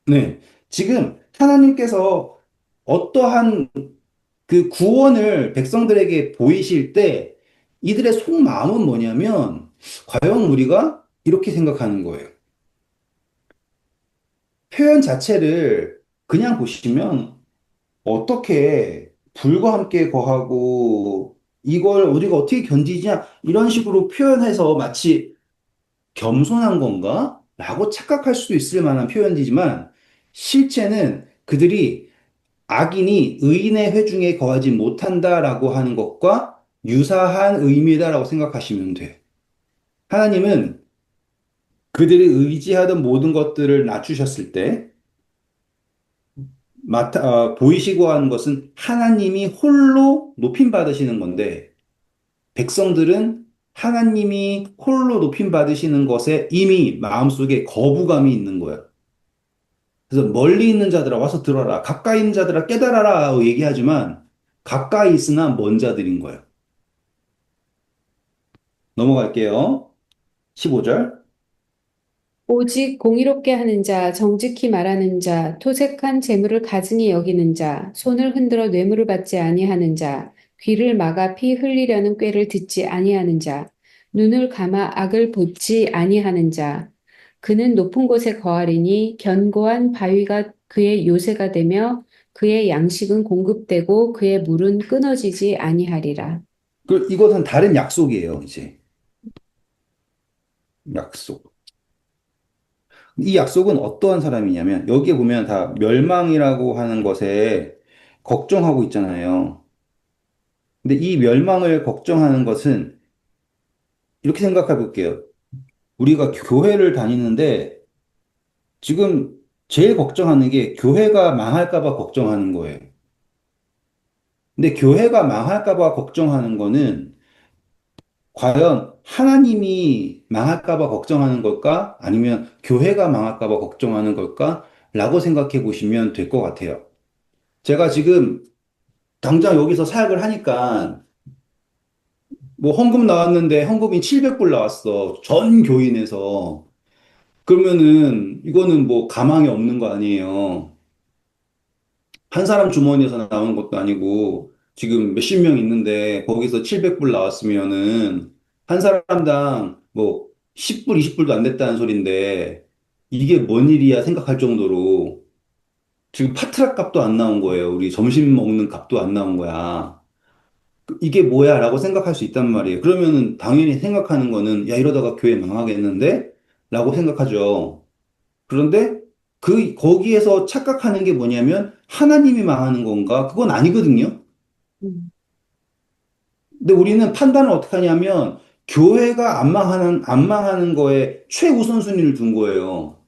A: 네. 지금 하나님께서 어떠한 그 구원을 백성들에게 보이실 때 이들의 속마음은 뭐냐면 과연 우리가 이렇게 생각하는 거예요. 표현 자체를 그냥 보시면 어떻게 불과 함께 거하고 이걸 우리가 어떻게 견디냐 이런 식으로 표현해서 마치 겸손한 건가? 라고 착각할 수도 있을 만한 표현이지만 실제는 그들이 악인이 의인의 회중에 거하지 못한다라고 하는 것과 유사한 의미다라고 생각하시면 돼. 하나님은 그들이 의지하던 모든 것들을 낮추셨을 때 보이시고 하는 것은 하나님이 홀로 높임 받으시는 건데 백성들은 하나님이 홀로 높임 받으시는 것에 이미 마음속에 거부감이 있는 거예요. 그래서 멀리 있는 자들아 와서 들어라. 가까이 있는 자들아 깨달아라 하고 얘기하지만 가까이 있으나 먼 자들인 거예요. 넘어갈게요. 15절.
B: 오직 공의롭게 하는 자, 정직히 말하는 자, 토색한 재물을 가증히 여기는 자, 손을 흔들어 뇌물을 받지 아니하는 자, 귀를 막아 피 흘리려는 꾀를 듣지 아니하는 자, 눈을 감아 악을 보지 아니하는 자, 그는 높은 곳에 거하리니 견고한 바위가 그의 요새가 되며 그의 양식은 공급되고 그의 물은 끊어지지 아니하리라.
A: 이것은 다른 약속이에요, 이제. 약속. 이 약속은 어떠한 사람이냐면, 여기에 보면 다 멸망이라고 하는 것에 걱정하고 있잖아요. 근데 이 멸망을 걱정하는 것은 이렇게 생각해 볼게요. 우리가 교회를 다니는데 지금 제일 걱정하는 게 교회가 망할까 봐 걱정하는 거예요. 근데 교회가 망할까 봐 걱정하는 거는 과연 하나님이 망할까 봐 걱정하는 걸까? 아니면 교회가 망할까 봐 걱정하는 걸까? 라고 생각해 보시면 될 것 같아요. 제가 지금 당장 여기서 사역을 하니까 뭐 헌금 나왔는데 헌금이 700불 나왔어. 전 교인에서. 그러면은 이거는 뭐 가망이 없는 거 아니에요. 한 사람 주머니에서 나오는 것도 아니고 지금 몇십 명 있는데 거기서 700불 나왔으면은 한 사람당 뭐 10불, 20불도 안 됐다는 소린데 이게 뭔 일이야 생각할 정도로 지금 파트락 값도 안 나온 거예요. 우리 점심 먹는 값도 안 나온 거야. 이게 뭐야? 라고 생각할 수 있단 말이에요. 그러면은 당연히 생각하는 거는 야, 이러다가 교회 망하겠는데? 라고 생각하죠. 그런데 거기에서 착각하는 게 뭐냐면 하나님이 망하는 건가? 그건 아니거든요.
B: 음.
A: 근데 우리는 판단을 어떻게 하냐면 교회가 안 망하는 거에 최우선순위를 둔 거예요.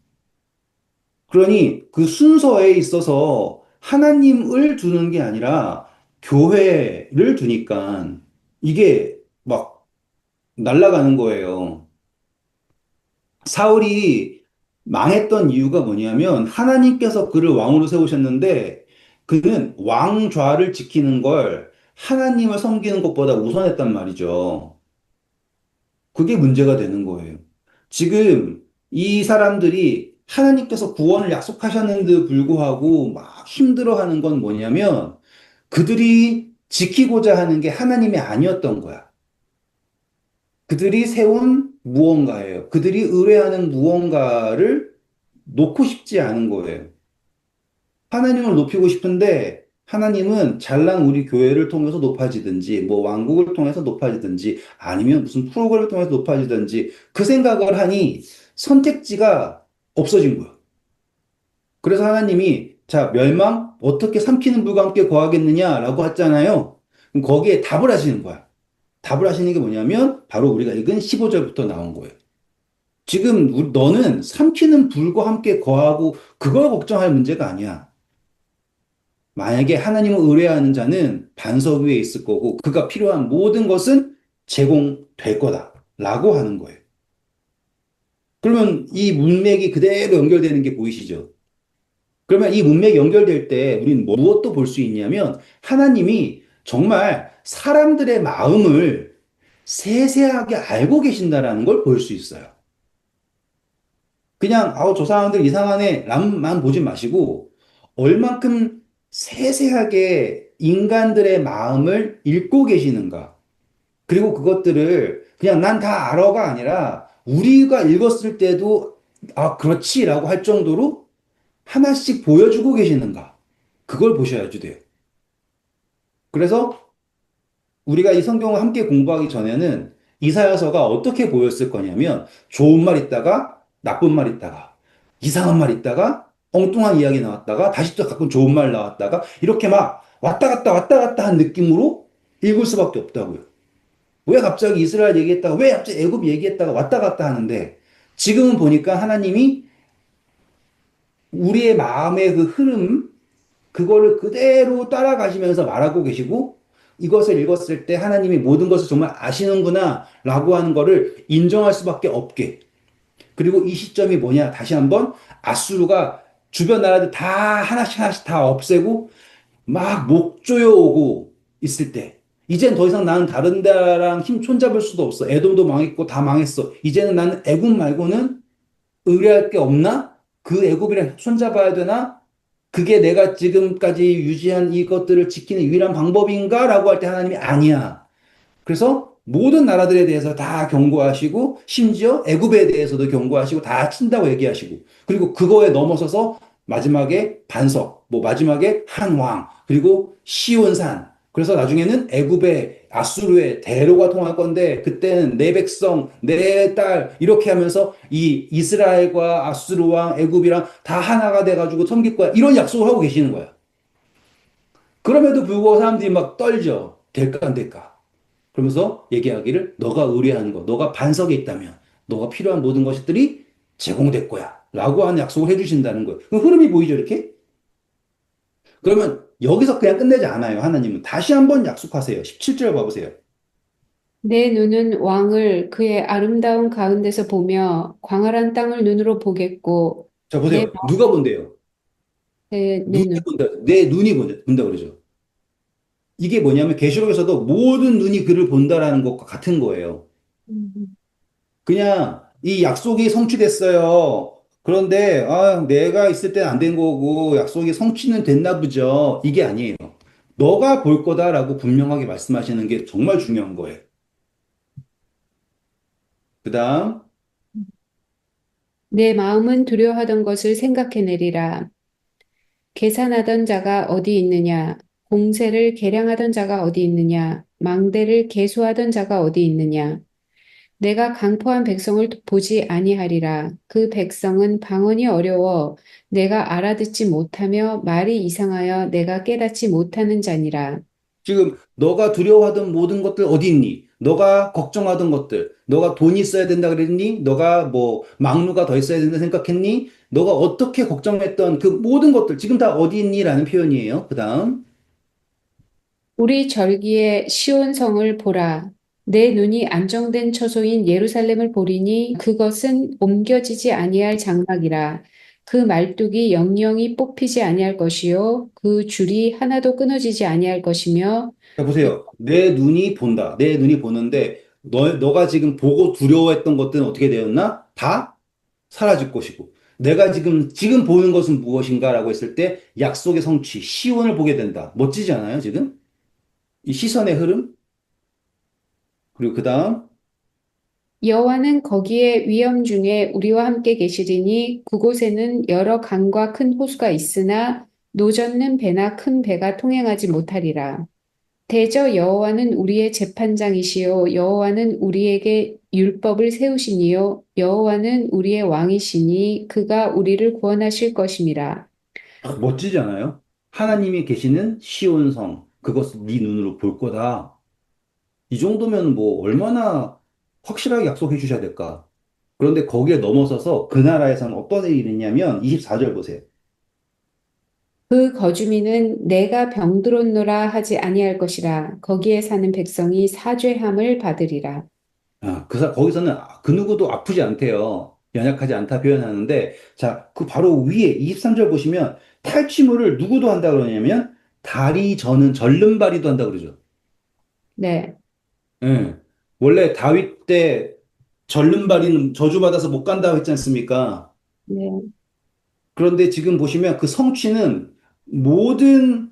A: 그러니 그 순서에 있어서 하나님을 두는 게 아니라 교회를 두니까 이게 막 날아가는 거예요. 사울이 망했던 이유가 뭐냐면 하나님께서 그를 왕으로 세우셨는데 그는 왕좌를 지키는 걸 하나님을 섬기는 것보다 우선했단 말이죠. 그게 문제가 되는 거예요. 지금 이 사람들이 하나님께서 구원을 약속하셨는데도 불구하고 막 힘들어하는 건 뭐냐면 그들이 지키고자 하는 게 하나님이 아니었던 거야. 그들이 세운 무언가예요. 그들이 의뢰하는 무언가를 놓고 싶지 않은 거예요. 하나님을 높이고 싶은데 하나님은 잘난 우리 교회를 통해서 높아지든지 뭐 왕국을 통해서 높아지든지 아니면 무슨 프로그램을 통해서 높아지든지 그 생각을 하니 선택지가 없어진 거예요. 그래서 하나님이 자, 멸망 어떻게 삼키는 불과 함께 거하겠느냐라고 했잖아요. 그럼 거기에 답을 하시는 거야. 답을 하시는 게 뭐냐면 바로 우리가 읽은 15절부터 나온 거예요. 지금 너는 삼키는 불과 함께 거하고 그걸 걱정할 문제가 아니야. 만약에 하나님을 의뢰하는 자는 반석 위에 있을 거고 그가 필요한 모든 것은 제공될 거다. 라고 하는 거예요. 그러면 이 문맥이 그대로 연결되는 게 보이시죠? 그러면 이 문맥이 연결될 때 우리는 무엇도 볼 수 있냐면 하나님이 정말 사람들의 마음을 세세하게 알고 계신다라는 걸 볼 수 있어요. 그냥 아우 저 사람들 이상하네 람만 보지 마시고 얼만큼 세세하게 인간들의 마음을 읽고 계시는가. 그리고 그것들을 그냥 난 다 알아가 아니라 우리가 읽었을 때도 아 그렇지라고 할 정도로 하나씩 보여주고 계시는가. 그걸 보셔야지 돼요. 그래서 우리가 이 성경을 함께 공부하기 전에는 이사야서가 어떻게 보였을 거냐면 좋은 말 있다가 나쁜 말 있다가 이상한 말 있다가 엉뚱한 이야기 나왔다가 다시 또 가끔 좋은 말 나왔다가 이렇게 막 왔다 갔다 한 느낌으로 읽을 수밖에 없다고요. 왜 갑자기 이스라엘 얘기했다가 왜 갑자기 애굽 얘기했다가 왔다 갔다 하는데 지금은 보니까 하나님이 우리의 마음의 그 흐름 그거를 그대로 따라가시면서 말하고 계시고 이것을 읽었을 때 하나님이 모든 것을 정말 아시는구나 라고 하는 거를 인정할 수밖에 없게. 그리고 이 시점이 뭐냐? 다시 한번 아수르가 주변 나라들 다 하나씩 하나씩 다 없애고 막 목조여 오고 있을 때 이젠 더 이상 나는 다른 나라랑 힘 손잡을 수도 없어. 에돔도 망했고 다 망했어. 이제는 나는 애굽 말고는 의뢰할 게 없나? 그 애굽이랑 손잡아야 되나? 그게 내가 지금까지 유지한 이것들을 지키는 유일한 방법인가? 라고 할 때 하나님이 아니야. 그래서 모든 나라들에 대해서 다 경고하시고 심지어 애굽에 대해서도 경고하시고 다 친다고 얘기하시고 그리고 그거에 넘어서서 마지막에 반석, 뭐 마지막에 한 왕, 그리고 시온산. 그래서 나중에는 애굽에 아수르에 대로가 통할 건데 그때는 내 백성, 내 딸 이렇게 하면서 이 이스라엘과 아수르 왕, 애굽이랑 다 하나가 돼가지고 섬길 거야. 이런 약속을 하고 계시는 거야. 그럼에도 불구하고 사람들이 막 떨죠. 될까 안 될까? 그러면서 얘기하기를 너가 의뢰하는 거, 너가 반석에 있다면 너가 필요한 모든 것들이 제공될 거야. 라고 하는 약속을 해주신다는 거예요. 그 흐름이 보이죠, 이렇게? 그러면 여기서 그냥 끝내지 않아요, 하나님은. 다시 한번 약속하세요. 17절 봐보세요.
B: 내 눈은 왕을 그의 아름다운 가운데서 보며 광활한 땅을 눈으로 보겠고
A: 자,
B: 내,
A: 보세요. 누가 본대요?
B: 내
A: 눈이
B: 눈.
A: 본다. 내 눈이 본다 그러죠. 이게 뭐냐면 계시록에서도 모든 눈이 그를 본다라는 것과 같은 거예요.
B: 음.
A: 그냥 이 약속이 성취됐어요. 그런데 아, 내가 있을 때는 안 된 거고 약속이 성취는 됐나 보죠. 이게 아니에요. 너가 볼 거다라고 분명하게 말씀하시는 게 정말 중요한 거예요. 그다음
B: 내 마음은 두려워하던 것을 생각해내리라. 계산하던 자가 어디 있느냐? 공세를 계량하던 자가 어디 있느냐? 망대를 계수하던 자가 어디 있느냐? 내가 강포한 백성을 보지 아니하리라. 그 백성은 방언이 어려워 내가 알아듣지 못하며 말이 이상하여 내가 깨닫지 못하는 자니라.
A: 지금 너가 두려워하던 모든 것들 어디 있니? 너가 걱정하던 것들, 너가 돈이 있어야 된다 그랬니? 너가 뭐 막루가 더 있어야 된다 생각했니? 너가 어떻게 걱정했던 그 모든 것들 지금 다 어디 있니?라는 표현이에요. 그다음
B: 우리 절기에 시온성을 보라. 내 눈이 안정된 처소인 예루살렘을 보리니 그것은 옮겨지지 아니할 장막이라. 그 말뚝이 영영이 뽑히지 아니할 것이요 그 줄이 하나도 끊어지지 아니할 것이며.
A: 자, 보세요. 내 눈이 본다. 내 눈이 보는데, 너가 지금 보고 두려워했던 것들은 어떻게 되었나? 다 사라질 것이고. 내가 지금 보는 것은 무엇인가라고 했을 때, 약속의 성취, 시온을 보게 된다. 멋지지 않아요, 지금? 이 시선의 흐름? 그리고 그 다음,
B: 여호와는 거기에 위엄 중에 우리와 함께 계시리니 그곳에는 여러 강과 큰 호수가 있으나 노젓는 배나 큰 배가 통행하지 못하리라. 대저 여호와는 우리의 재판장이시요 여호와는 우리에게 율법을 세우시니요 여호와는 우리의 왕이시니 그가 우리를 구원하실 것임이라.
A: 멋지지 않아요? 하나님이 계시는 시온성. 그것을 네 눈으로 볼 거다. 이 정도면 뭐 얼마나 확실하게 약속해 주셔야 될까? 그런데 거기에 넘어서서 그 나라에서는 어떤 일이 있냐면 24절 보세요.
B: 그 거주민은 내가 병들었노라 하지 아니할 것이라. 거기에 사는 백성이 사죄함을 받으리라.
A: 거기서는 그 누구도 아프지 않대요. 연약하지 않다 표현하는데, 자, 그 바로 위에 23절 보시면 탈취물을 누구도 한다 그러냐면 다리 저는 절름발이도 한다 그러죠.
B: 네,
A: 예. 원래 다윗 때 절름발이는 저주받아서 못 간다고 했지 않습니까?
B: 네,
A: 그런데 지금 보시면 그 성취는 모든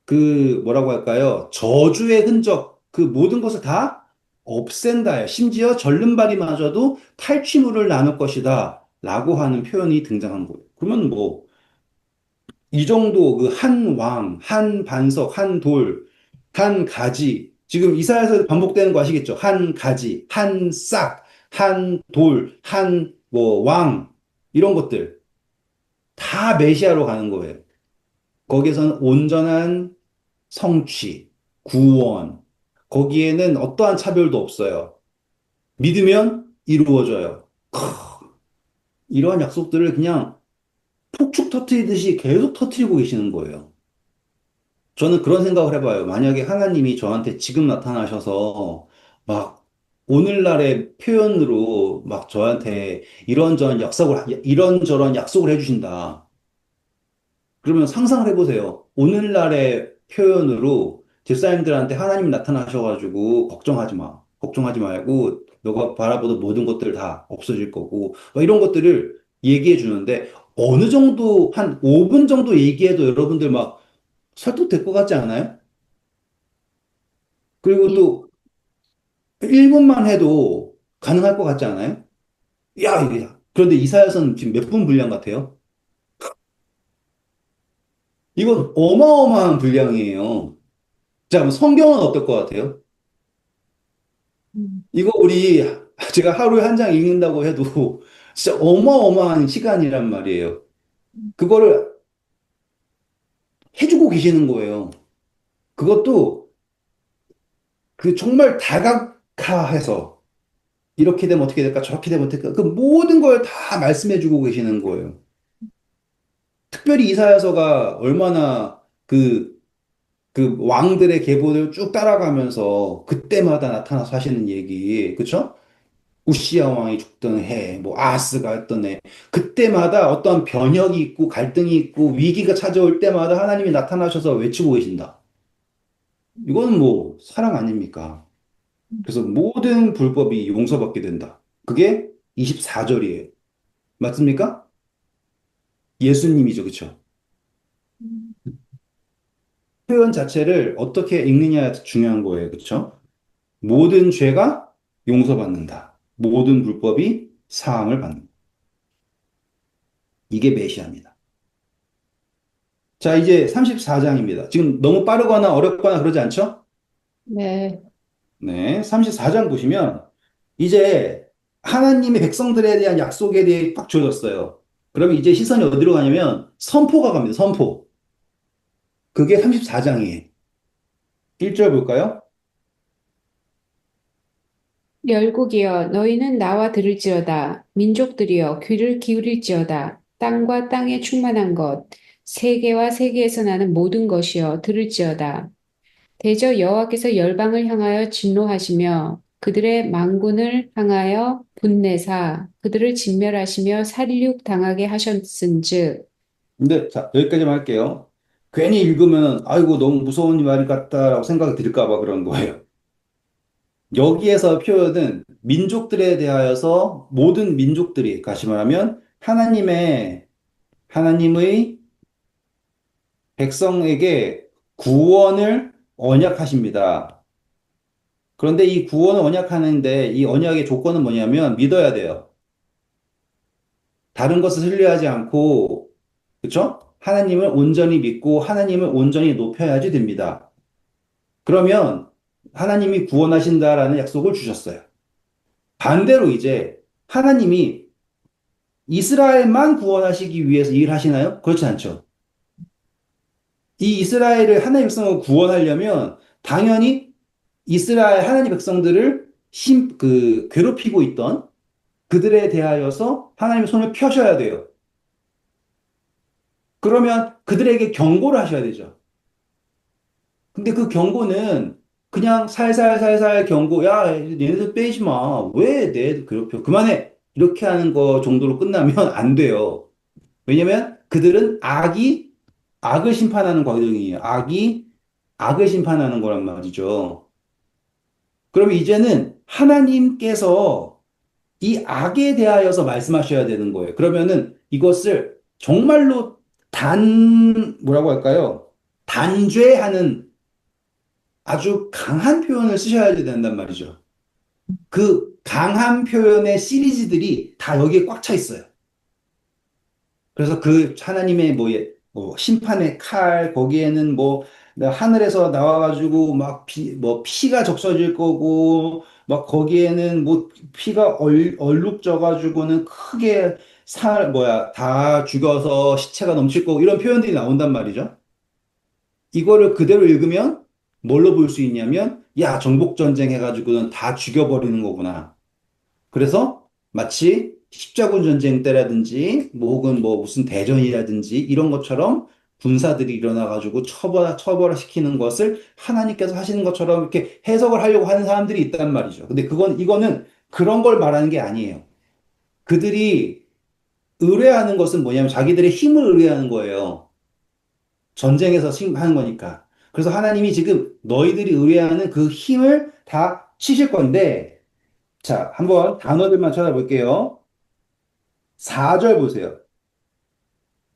A: 그 뭐라고 할까요? 저주의 흔적, 그 모든 것을 다 없앤다. 심지어 절름발이마저도 탈취물을 나눌 것이다. 라고 하는 표현이 등장한 거예요. 그러면 뭐, 이 정도 그 한 왕, 한 반석, 한 돌, 한 가지. 지금 이사야서 반복되는 거 아시겠죠? 한 가지, 한 싹, 한 돌, 한 뭐 왕. 이런 것들. 다 메시아로 가는 거예요. 거기에서는 온전한 성취, 구원. 거기에는 어떠한 차별도 없어요. 믿으면 이루어져요. 이러한 약속들을 그냥 폭죽 터트리듯이 계속 터트리고 계시는 거예요. 저는 그런 생각을 해봐요. 만약에 하나님이 저한테 지금 나타나셔서 막 오늘날의 표현으로 막 저한테 이런저런 약속을 해주신다. 그러면 상상을 해보세요. 오늘날의 표현으로 집사님들한테 하나님 나타나셔가지고 걱정하지 마. 걱정하지 말고 너가 바라보던 모든 것들 다 없어질 거고 막 이런 것들을 얘기해 주는데 어느 정도 한 5분 정도 얘기해도 여러분들 막 설득될 것 같지 않아요? 그리고
B: 예,
A: 또 1분만 해도 가능할 것 같지 않아요? 야, 이게 그런데 이사야서는 지금 몇 분 분량 같아요? 이건 어마어마한 분량이에요. 자, 그럼 성경은 어떨 것 같아요?
B: 음,
A: 이거 제가 하루에 한 장 읽는다고 해도 진짜 어마어마한 시간이란 말이에요. 그거를 해주고 계시는 거예요. 그것도 그 정말 다각화해서 이렇게 되면 어떻게 될까, 저렇게 되면 어떻게 될까, 그 모든 걸 다 말씀해주고 계시는 거예요. 특별히 이사야서가 얼마나 그 왕들의 계보를 쭉 따라가면서 그때마다 나타나서 하시는 얘기, 그쵸? 우시아 왕이 죽던 해, 뭐 아하스가 했던 해, 그때마다 어떤 변혁이 있고 갈등이 있고 위기가 찾아올 때마다 하나님이 나타나셔서 외치고 계신다. 이거는 뭐 사랑 아닙니까? 그래서 모든 불법이 용서받게 된다. 그게 24절이에요. 맞습니까? 예수님이죠, 그쵸?
B: 음,
A: 표현 자체를 어떻게 읽느냐가 중요한 거예요, 그쵸? 모든 죄가 용서받는다. 모든 불법이 사함을 받는다. 이게 메시아입니다. 자, 이제 34장입니다. 지금 너무 빠르거나 어렵거나 그러지 않죠?
B: 네,
A: 네, 34장 보시면 이제 하나님의 백성들에 대한 약속에 대해 딱 주어졌어요. 그러면 이제 시선이 어디로 가냐면 선포가 갑니다. 선포. 그게 34장이에요. 1절 볼까요?
B: 열국이여 너희는 나와 들을지어다. 민족들이여 귀를 기울일지어다. 땅과 땅에 충만한 것, 세계와 세계에서 나는 모든 것이여 들을지어다. 대저 여호와께서 열방을 향하여 진노하시며 그들의 망군을 향하여 분내사 그들을 진멸하시며 살육 당하게 하셨은즉
A: 근데 자, 여기까지만 할게요. 괜히 읽으면 아이고 너무 무서운 말 같다라고 생각이 들까 봐 그런 거예요. 여기에서 표현은 민족들에 대하여서 모든 민족들이 다시 말하면 하나님의 백성에게 구원을 언약하십니다. 그런데 이 구원을 언약하는데 이 언약의 조건은 뭐냐면 믿어야 돼요. 다른 것을 신뢰하지 않고, 그쵸? 하나님을 온전히 믿고 하나님을 온전히 높여야지 됩니다. 그러면 하나님이 구원하신다라는 약속을 주셨어요. 반대로 이제 하나님이 이스라엘만 구원하시기 위해서 일하시나요? 그렇지 않죠. 이 이스라엘을 하나님의 백성을 구원하려면 당연히 이스라엘 하나님 백성들을 괴롭히고 있던 그들에 대하여서 하나님의 손을 펴셔야 돼요. 그러면 그들에게 경고를 하셔야 되죠. 근데 그 경고는 그냥 살살살살 경고, 야, 얘네들 빼지 마. 왜 내 애들 괴롭혀? 그만해. 이렇게 하는 거 정도로 끝나면 안 돼요. 왜냐면 그들은 악을 심판하는 과정이에요. 악을 심판하는 거란 말이죠. 그럼 이제는 하나님께서 이 악에 대하여서 말씀하셔야 되는 거예요. 그러면은 이것을 정말로 뭐라고 할까요? 단죄하는 아주 강한 표현을 쓰셔야 된단 말이죠. 그 강한 표현의 시리즈들이 다 여기에 꽉 차 있어요. 그래서 그 하나님의 뭐 심판의 칼, 거기에는 뭐 하늘에서 나와가지고 막 피가 적셔질 거고, 막 거기에는 뭐 피가 얼룩져가지고는 크게 다 죽여서 시체가 넘칠 거고, 이런 표현들이 나온단 말이죠. 이거를 그대로 읽으면 뭘로 볼 수 있냐면, 야, 정복전쟁 해가지고는 다 죽여버리는 거구나. 그래서 마치 십자군 전쟁 때라든지 뭐 혹은 뭐 무슨 대전이라든지 이런 것처럼 군사들이 일어나가지고 처벌시키는 것을 하나님께서 하시는 것처럼 이렇게 해석을 하려고 하는 사람들이 있단 말이죠. 근데 이거는 그런 걸 말하는 게 아니에요. 그들이 의뢰하는 것은 뭐냐면 자기들의 힘을 의뢰하는 거예요. 전쟁에서 하는 거니까. 그래서 하나님이 지금 너희들이 의뢰하는 그 힘을 다 치실 건데, 자, 한번 단어들만 찾아볼게요. 4절 보세요.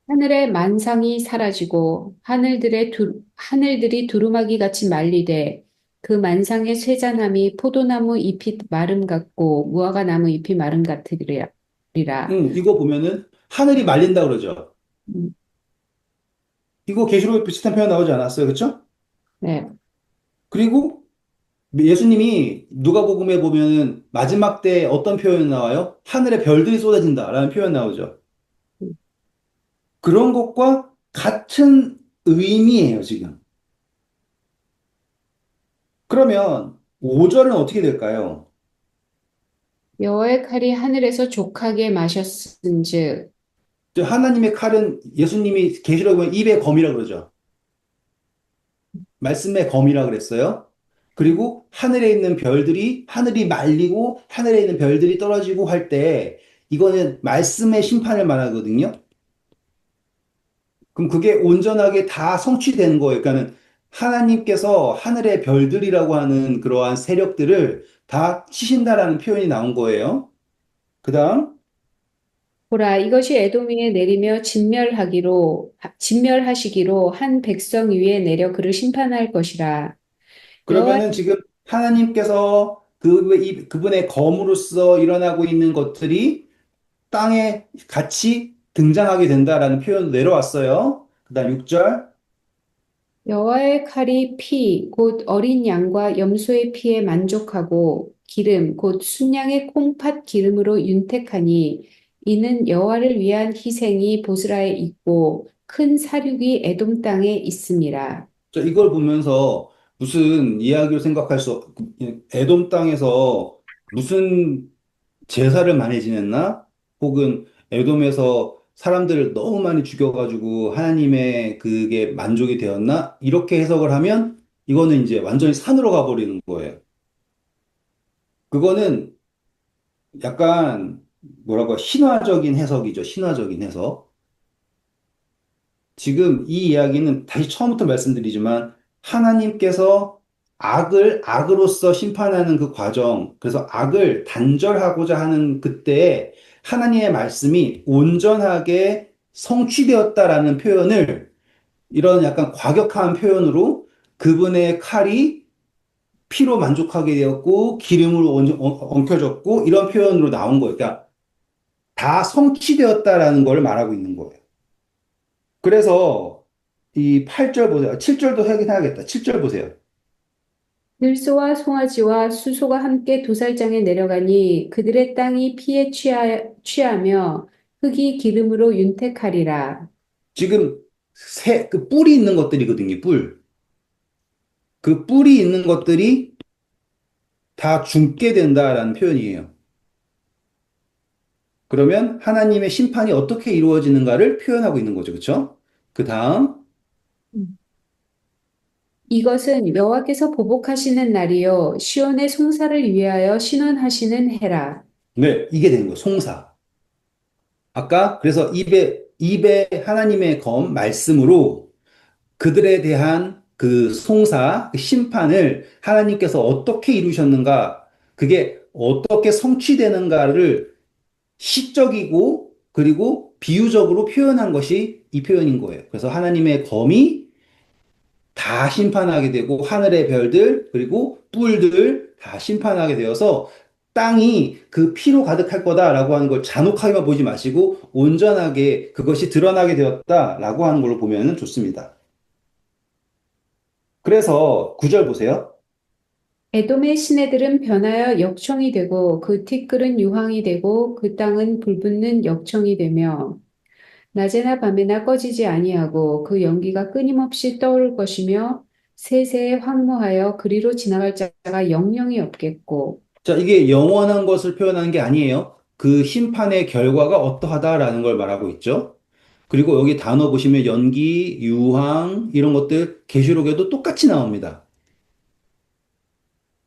B: 하늘의 만상이 사라지고 하늘들이 두루마기 같이 말리되 그 만상의 쇠잔함이 포도나무 잎이 마름 같고 무화과 나무 잎이 마름 같으리라.
A: 이거 보면은 하늘이 말린다 그러죠.
B: 음,
A: 이거 계시록에 비슷한 표현 나오지 않았어요. 그렇죠?
B: 네.
A: 그리고 예수님이 누가복음에 보면은 마지막 때 어떤 표현 나와요? 하늘에 별들이 쏟아진다라는 표현 나오죠. 그런 것과 같은 의미예요, 지금. 그러면 5절은 어떻게 될까요?
B: 여호와의 칼이 하늘에서 족하게 마셨은즉
A: 하나님의 칼은 예수님이 계시록에 보면 입의 검이라 그러죠. 말씀의 검이라 그랬어요. 그리고 하늘에 있는 별들이 하늘이 말리고 하늘에 있는 별들이 떨어지고 할 때 이거는 말씀의 심판을 말하거든요. 그럼 그게 온전하게 다 성취되는 거예요. 그러니까는 하나님께서 하늘의 별들이라고 하는 그러한 세력들을 다 치신다라는 표현이 나온 거예요. 그다음
B: 보라 이것이 에돔 위에 내리며 진멸하시기로 한 백성 위에 내려 그를 심판할 것이라. 여호와
A: 그러면은 지금 하나님께서 그분의 검으로서 일어나고 있는 것들이 땅에 같이 등장하게 된다라는 표현도 내려왔어요. 그다음 6절.
B: 여호와의 칼이 피, 곧 어린 양과 염소의 피에 만족하고 기름, 곧 순양의 콩팥 기름으로 윤택하니 이는 여호와를 위한 희생이 보스라에 있고 큰 사륙이 에돔 땅에 있음이라.
A: 이걸 보면서 무슨 이야기를 에돔 땅에서 무슨 제사를 많이 지냈나? 혹은 에돔에서 사람들을 너무 많이 죽여가지고 하나님의 그게 만족이 되었나? 이렇게 해석을 하면 이거는 이제 완전히 산으로 가버리는 거예요. 그거는 약간 뭐라고 신화적인 해석이죠. 신화적인 해석. 지금 이 이야기는 다시 처음부터 말씀드리지만 하나님께서 악을 악으로서 심판하는 그 과정, 그래서 악을 단절하고자 하는 그때에 하나님의 말씀이 온전하게 성취되었다라는 표현을 이런 약간 과격한 표현으로 그분의 칼이 피로 만족하게 되었고 기름으로 엉켜졌고 이런 표현으로 나온 거예요. 그러니까 다 성취되었다라는 걸 말하고 있는 거예요. 그래서 이 8절 보세요. 7절도 확인해야겠다. 7절 보세요.
B: 들소와 송아지와 수소가 함께 도살장에 내려가니 그들의 땅이 피에 취하며 흙이 기름으로 윤택하리라.
A: 지금 그 뿔이 있는 것들이거든요. 뿔. 그 뿔이 있는 것들이 다 죽게 된다라는 표현이에요. 그러면 하나님의 심판이 어떻게 이루어지는가를 표현하고 있는 거죠. 그렇죠? 그 다음
B: 이것은 여호와께서 보복하시는 날이요 시온의 송사를 위하여 신원하시는 해라.
A: 네, 이게 되는 거예요. 송사. 아까 그래서 입에 하나님의 검 말씀으로 그들에 대한 그 송사, 그 심판을 하나님께서 어떻게 이루셨는가, 그게 어떻게 성취되는가를 시적이고 그리고 비유적으로 표현한 것이 이 표현인 거예요. 그래서 하나님의 검이 다 심판하게 되고 하늘의 별들 그리고 뿔들 다 심판하게 되어서 땅이 그 피로 가득할 거다라고 하는 걸 잔혹하게만 보지 마시고 온전하게 그것이 드러나게 되었다라고 하는 걸로 보면 좋습니다. 그래서 9절 보세요.
B: 에돔의 시내들은 변하여 역청이 되고 그 티끌은 유황이 되고 그 땅은 불붙는 역청이 되며 낮에나 밤에나 꺼지지 아니하고 그 연기가 끊임없이 떠오를 것이며 세세에 황무하여 그리로 지나갈 자가 영영이 없겠고
A: 자, 이게 영원한 것을 표현하는 게 아니에요. 그 심판의 결과가 어떠하다라는 걸 말하고 있죠. 그리고 여기 단어 보시면 연기, 유황 이런 것들 계시록에도 똑같이 나옵니다.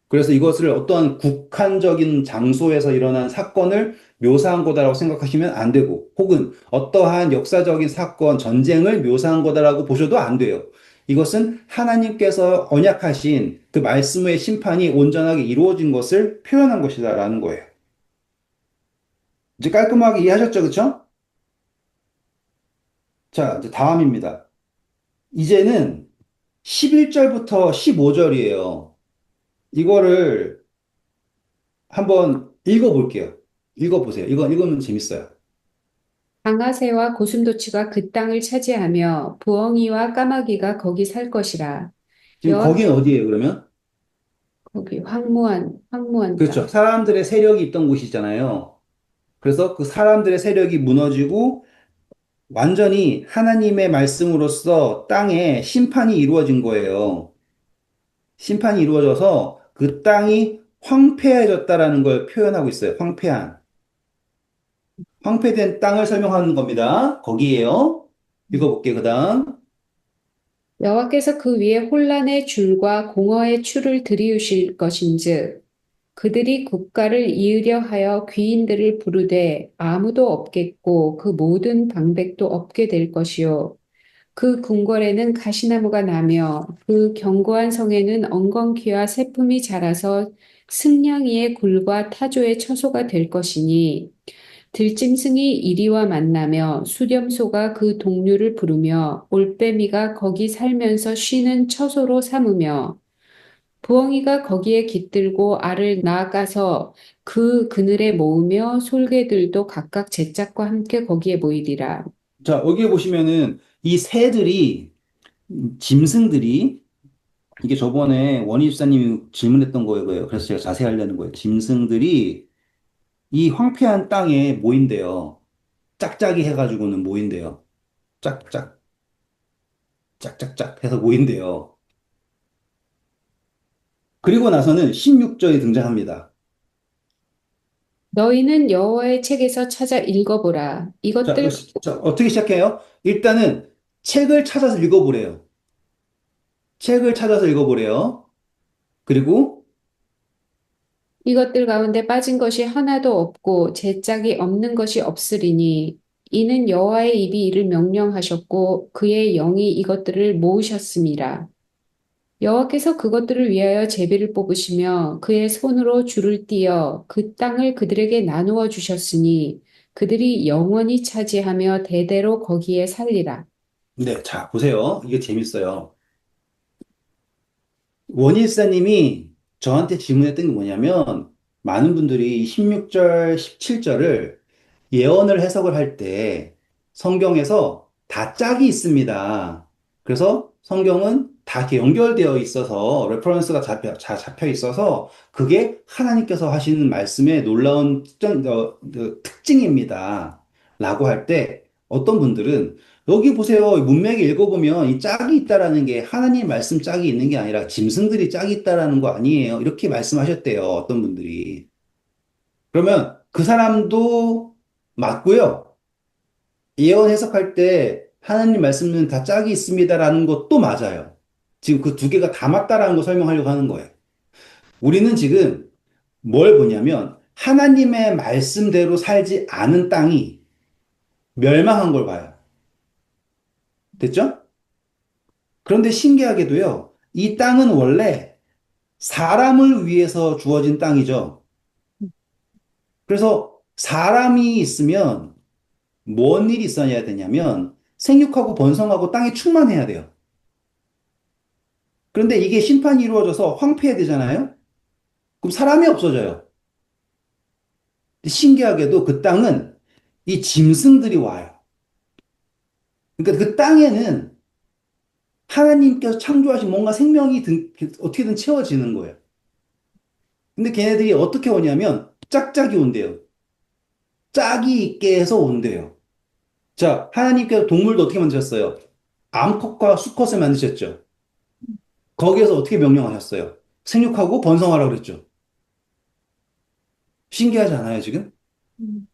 A: 그래서 이것을 어떠한 국한적인 장소에서 일어난 사건을 묘사한 거다라고 생각하시면 안 되고, 혹은 어떠한 역사적인 사건, 전쟁을 묘사한 거다라고 보셔도 안 돼요. 이것은 하나님께서 언약하신 그 말씀의 심판이 온전하게 이루어진 것을 표현한 것이다라는 거예요. 이제 깔끔하게 이해하셨죠, 그쵸? 자, 이제 다음입니다. 이제는 11절부터 15절이에요. 이거를 한번 읽어볼게요. 읽어보세요. 이거 읽으면 재밌어요.
B: 방아새와 고슴도치가 그 땅을 차지하며 부엉이와 까마귀가 거기 살 것이라.
A: 지금
B: 여호와
A: 거긴 어디예요, 그러면?
B: 거기 황무한
A: 그렇죠.
B: 땅.
A: 사람들의 세력이 있던 곳이잖아요. 그래서 그 사람들의 세력이 무너지고 완전히 하나님의 말씀으로써 땅에 심판이 이루어진 거예요. 심판이 이루어져서 그 땅이 황폐해졌다라는 걸 표현하고 있어요. 황폐한. 황폐된 땅을 설명하는 겁니다. 거기에요. 읽어볼게요. 그 다음.
B: 여호와께서 그 위에 혼란의 줄과 공허의 추를 들이우실 것인즉 그들이 국가를 이으려 하여 귀인들을 부르되 아무도 없겠고 그 모든 방백도 없게 될 것이요 그 궁궐에는 가시나무가 나며 그 견고한 성에는 엉겅퀴와 새품이 자라서 승냥이의 굴과 타조의 처소가 될 것이니 들짐승이 이리와 만나며 수렴소가 그 동류를 부르며 올빼미가 거기 살면서 쉬는 처소로 삼으며 부엉이가 거기에 깃들고 알을 낳아가서 그 그늘에 모으며 솔개들도 각각 제 짝과 함께 거기에 모이리라.
A: 자, 여기 보시면은 이 새들이, 짐승들이 이게 저번에 원희 집사님이 질문했던 거예요. 그래서 제가 자세히 하려는 거예요. 짐승들이 이 황폐한 땅에 모인대요. 짝짝이 해가지고는 모인대요. 짝짝, 짝짝짝 해서 모인대요. 그리고 나서는 16절이 등장합니다.
B: 너희는 여호와의 책에서 찾아 읽어보라.
A: 자,
B: 이것들
A: 자, 어떻게 시작해요? 일단은 책을 찾아서 읽어보래요. 책을 찾아서 읽어보래요. 그리고
B: 이것들 가운데 빠진 것이 하나도 없고 제 짝이 없는 것이 없으리니 이는 여호와의 입이 이를 명령하셨고 그의 영이 이것들을 모으셨음이라. 여호와께서 그것들을 위하여 제비를 뽑으시며 그의 손으로 줄을 띄어 그 땅을 그들에게 나누어 주셨으니 그들이 영원히 차지하며 대대로 거기에 살리라.
A: 네, 자, 보세요. 이게 재밌어요. 원일사님이 저한테 질문했던 게 뭐냐면, 많은 분들이 16절, 17절을 예언을 해석을 할 때 성경에서 다 짝이 있습니다. 그래서 성경은 다 이렇게 연결되어 있어서 레퍼런스가 잡혀 있어서 그게 하나님께서 하시는 말씀의 놀라운 특징입니다. 라고 할 때 어떤 분들은 여기 보세요. 문맥에 읽어보면 이 짝이 있다라는 게 하나님 말씀 짝이 있는 게 아니라 짐승들이 짝이 있다라는 거 아니에요. 이렇게 말씀하셨대요. 어떤 분들이. 그러면 그 사람도 맞고요. 예언 해석할 때 하나님 말씀은 다 짝이 있습니다라는 것도 맞아요. 지금 그 두 개가 다 맞다라는 거 설명하려고 하는 거예요. 우리는 지금 뭘 보냐면 하나님의 말씀대로 살지 않은 땅이 멸망한 걸 봐요. 됐죠? 그런데 신기하게도요. 이 땅은 원래 사람을 위해서 주어진 땅이죠. 그래서 사람이 있으면 뭔 일이 있어야 되냐면 생육하고 번성하고 땅에 충만해야 돼요. 그런데 이게 심판이 이루어져서 황폐해야 되잖아요? 그럼 사람이 없어져요. 신기하게도 그 땅은 이 짐승들이 와요. 그러니까 그 땅에는 하나님께서 창조하신 뭔가 생명이 어떻게든 채워지는 거예요. 근데 걔네들이 어떻게 오냐면 짝짝이 온대요. 짝이 있게 해서 온대요. 자, 하나님께서 동물도 어떻게 만드셨어요? 암컷과 수컷을 만드셨죠. 거기에서 어떻게 명령하셨어요? 생육하고 번성하라고 그랬죠. 신기하지 않아요, 지금?
B: 음,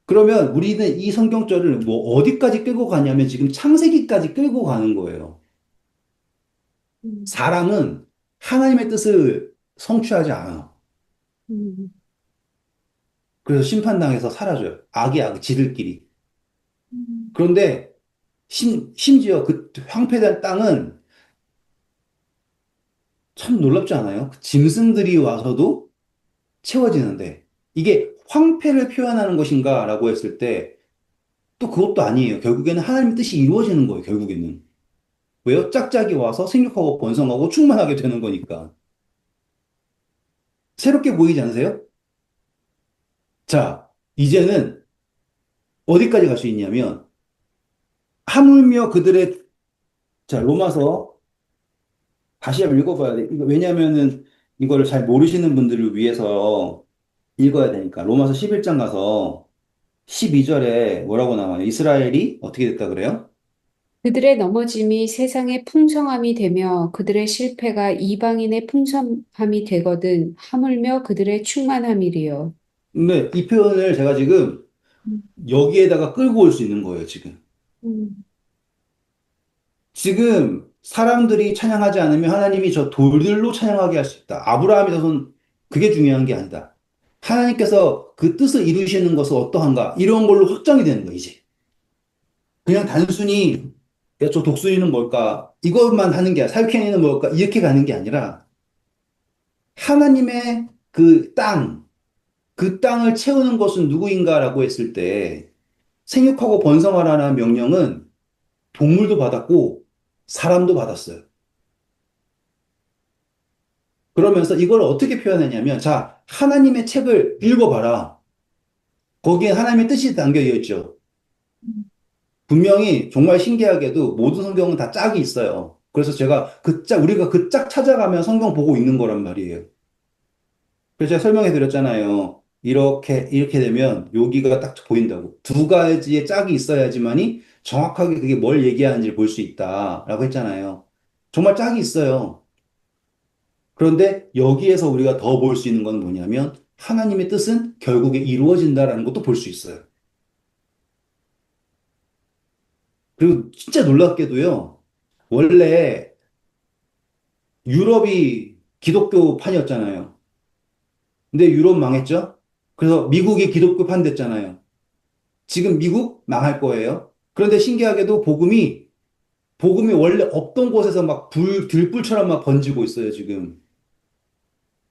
A: 그러면 우리는 이 성경절을 뭐 어디까지 끌고 가냐면 지금 창세기까지 끌고 가는 거예요.
B: 음,
A: 사람은 하나님의 뜻을 성취하지 않아.
B: 음,
A: 그래서 심판당해서 사라져요. 악이 악, 지들끼리.
B: 음,
A: 그런데 심지어 그 황폐된 땅은 참 놀랍지 않아요? 그 짐승들이 와서도 채워지는데 이게 황폐를 표현하는 것인가 라고 했을 때 또 그것도 아니에요. 결국에는 하나님의 뜻이 이루어지는 거예요. 결국에는. 왜요? 짝짝이 와서 생육하고 번성하고 충만하게 되는 거니까. 새롭게 보이지 않으세요? 자, 이제는 어디까지 갈 수 있냐면, 하물며 그들의, 자, 로마서 다시 한번 읽어봐야 돼. 왜냐면은 이거를 잘 모르시는 분들을 위해서 읽어야 되니까. 로마서 11장 가서 12절에 뭐라고 나와요? 이스라엘이 어떻게 됐다 그래요?
B: 그들의 넘어짐이 세상의 풍성함이 되며 그들의 실패가 이방인의 풍성함이 되거든 하물며 그들의 충만함이리요.
A: 근데 이 표현을 제가 지금
B: 음,
A: 여기에다가 끌고 올 수 있는 거예요, 지금.
B: 음,
A: 지금 사람들이 찬양하지 않으면 하나님이 저 돌들로 찬양하게 할 수 있다. 아브라함의 자손 그게 중요한 게 아니다. 하나님께서 그 뜻을 이루시는 것은 어떠한가? 이런 걸로 확정이 되는 거예요, 이제. 그냥 단순히 야, 저 독수리는 뭘까? 이것만 하는 게 아니라 사육행위는 뭘까? 이렇게 가는 게 아니라 하나님의 그 땅, 그 땅을 채우는 것은 누구인가라고 했을 때 생육하고 번성하라는 명령은 동물도 받았고 사람도 받았어요. 그러면서 이걸 어떻게 표현하냐면, 자, 하나님의 책을 읽어봐라. 거기에 하나님의 뜻이 담겨 있죠. 분명히 정말 신기하게도 모든 성경은 다 짝이 있어요. 그래서 제가 그 짝, 우리가 그 짝 찾아가면 성경 보고 있는 거란 말이에요. 그래서 제가 설명해 드렸잖아요. 이렇게 되면 여기가 딱 보인다고. 두 가지의 짝이 있어야지만이 정확하게 그게 뭘 얘기하는지 볼 수 있다라고 했잖아요. 정말 짝이 있어요. 그런데 여기에서 우리가 더 볼 수 있는 건 뭐냐면 하나님의 뜻은 결국에 이루어진다라는 것도 볼 수 있어요. 그리고 진짜 놀랍게도요. 원래 유럽이 기독교판이었잖아요. 근데 유럽 망했죠? 그래서 미국이 기독교판 됐잖아요. 지금 미국 망할 거예요. 그런데 신기하게도 복음이 원래 없던 곳에서 막 들불처럼 막 번지고 있어요, 지금.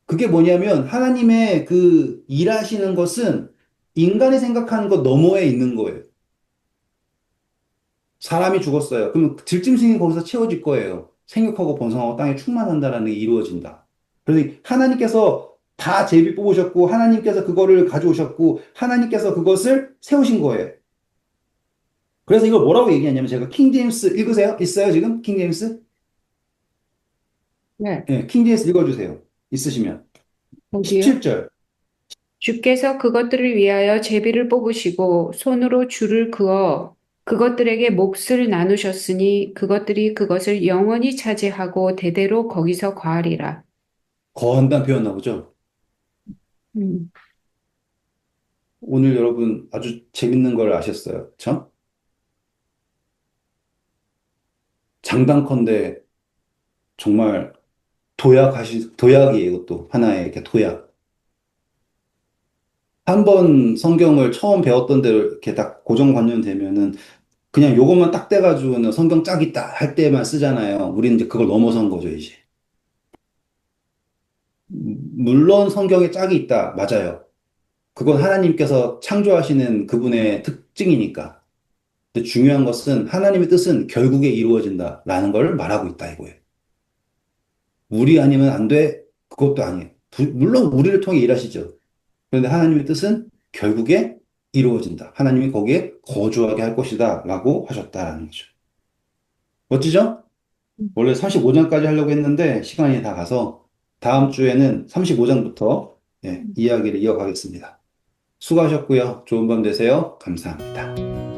A: 그게 뭐냐면 하나님의 그 일하시는 것은 인간이 생각하는 것 너머에 있는 거예요. 사람이 죽었어요. 그러면 들짐승이 거기서 채워질 거예요. 생육하고 번성하고 땅에 충만한다라는 게 이루어진다. 그래서 하나님께서 다 제비 뽑으셨고 하나님께서 그거를 가져오셨고 하나님께서 그것을 세우신 거예요. 그래서 이걸 뭐라고 얘기하냐면 제가 킹제임스 읽으세요? 있어요, 지금? 킹제임스?
B: 네,
A: 네, 킹제임스 읽어주세요. 있으시면.
B: 거기요.
A: 17절.
B: 주께서 그것들을 위하여 제비를 뽑으시고 손으로 줄을 그어 그것들에게 몫을 나누셨으니 그것들이 그것을 영원히 차지하고 대대로 거기서 거하리라.
A: 거한다는 표현 나오죠?
B: 음,
A: 오늘 여러분 아주 재밌는 걸 아셨어요. 저? 장단컨대 정말 도약이에요, 이것도. 하나의 이렇게 도약. 한 번 성경을 처음 배웠던 대로 이렇게 딱 고정관념 되면은 그냥 요것만 딱 떼가지고는 성경 짝 있다 할 때만 쓰잖아요. 우리는 이제 그걸 넘어선 거죠, 이제. 물론 성경에 짝이 있다. 맞아요. 그건 하나님께서 창조하시는 그분의 특징이니까. 근데 중요한 것은 하나님의 뜻은 결국에 이루어진다라는 걸 말하고 있다 이거예요. 우리 아니면 안 돼? 그것도 아니에요. 물론 우리를 통해 일하시죠. 그런데 하나님의 뜻은 결국에 이루어진다. 하나님이 거기에 거주하게 할 것이다. 라고 하셨다라는 거죠. 멋지죠? 원래 35장까지 하려고 했는데 시간이 다 가서 다음 주에는 35장부터 이야기를 이어가겠습니다. 수고하셨고요. 좋은 밤 되세요. 감사합니다.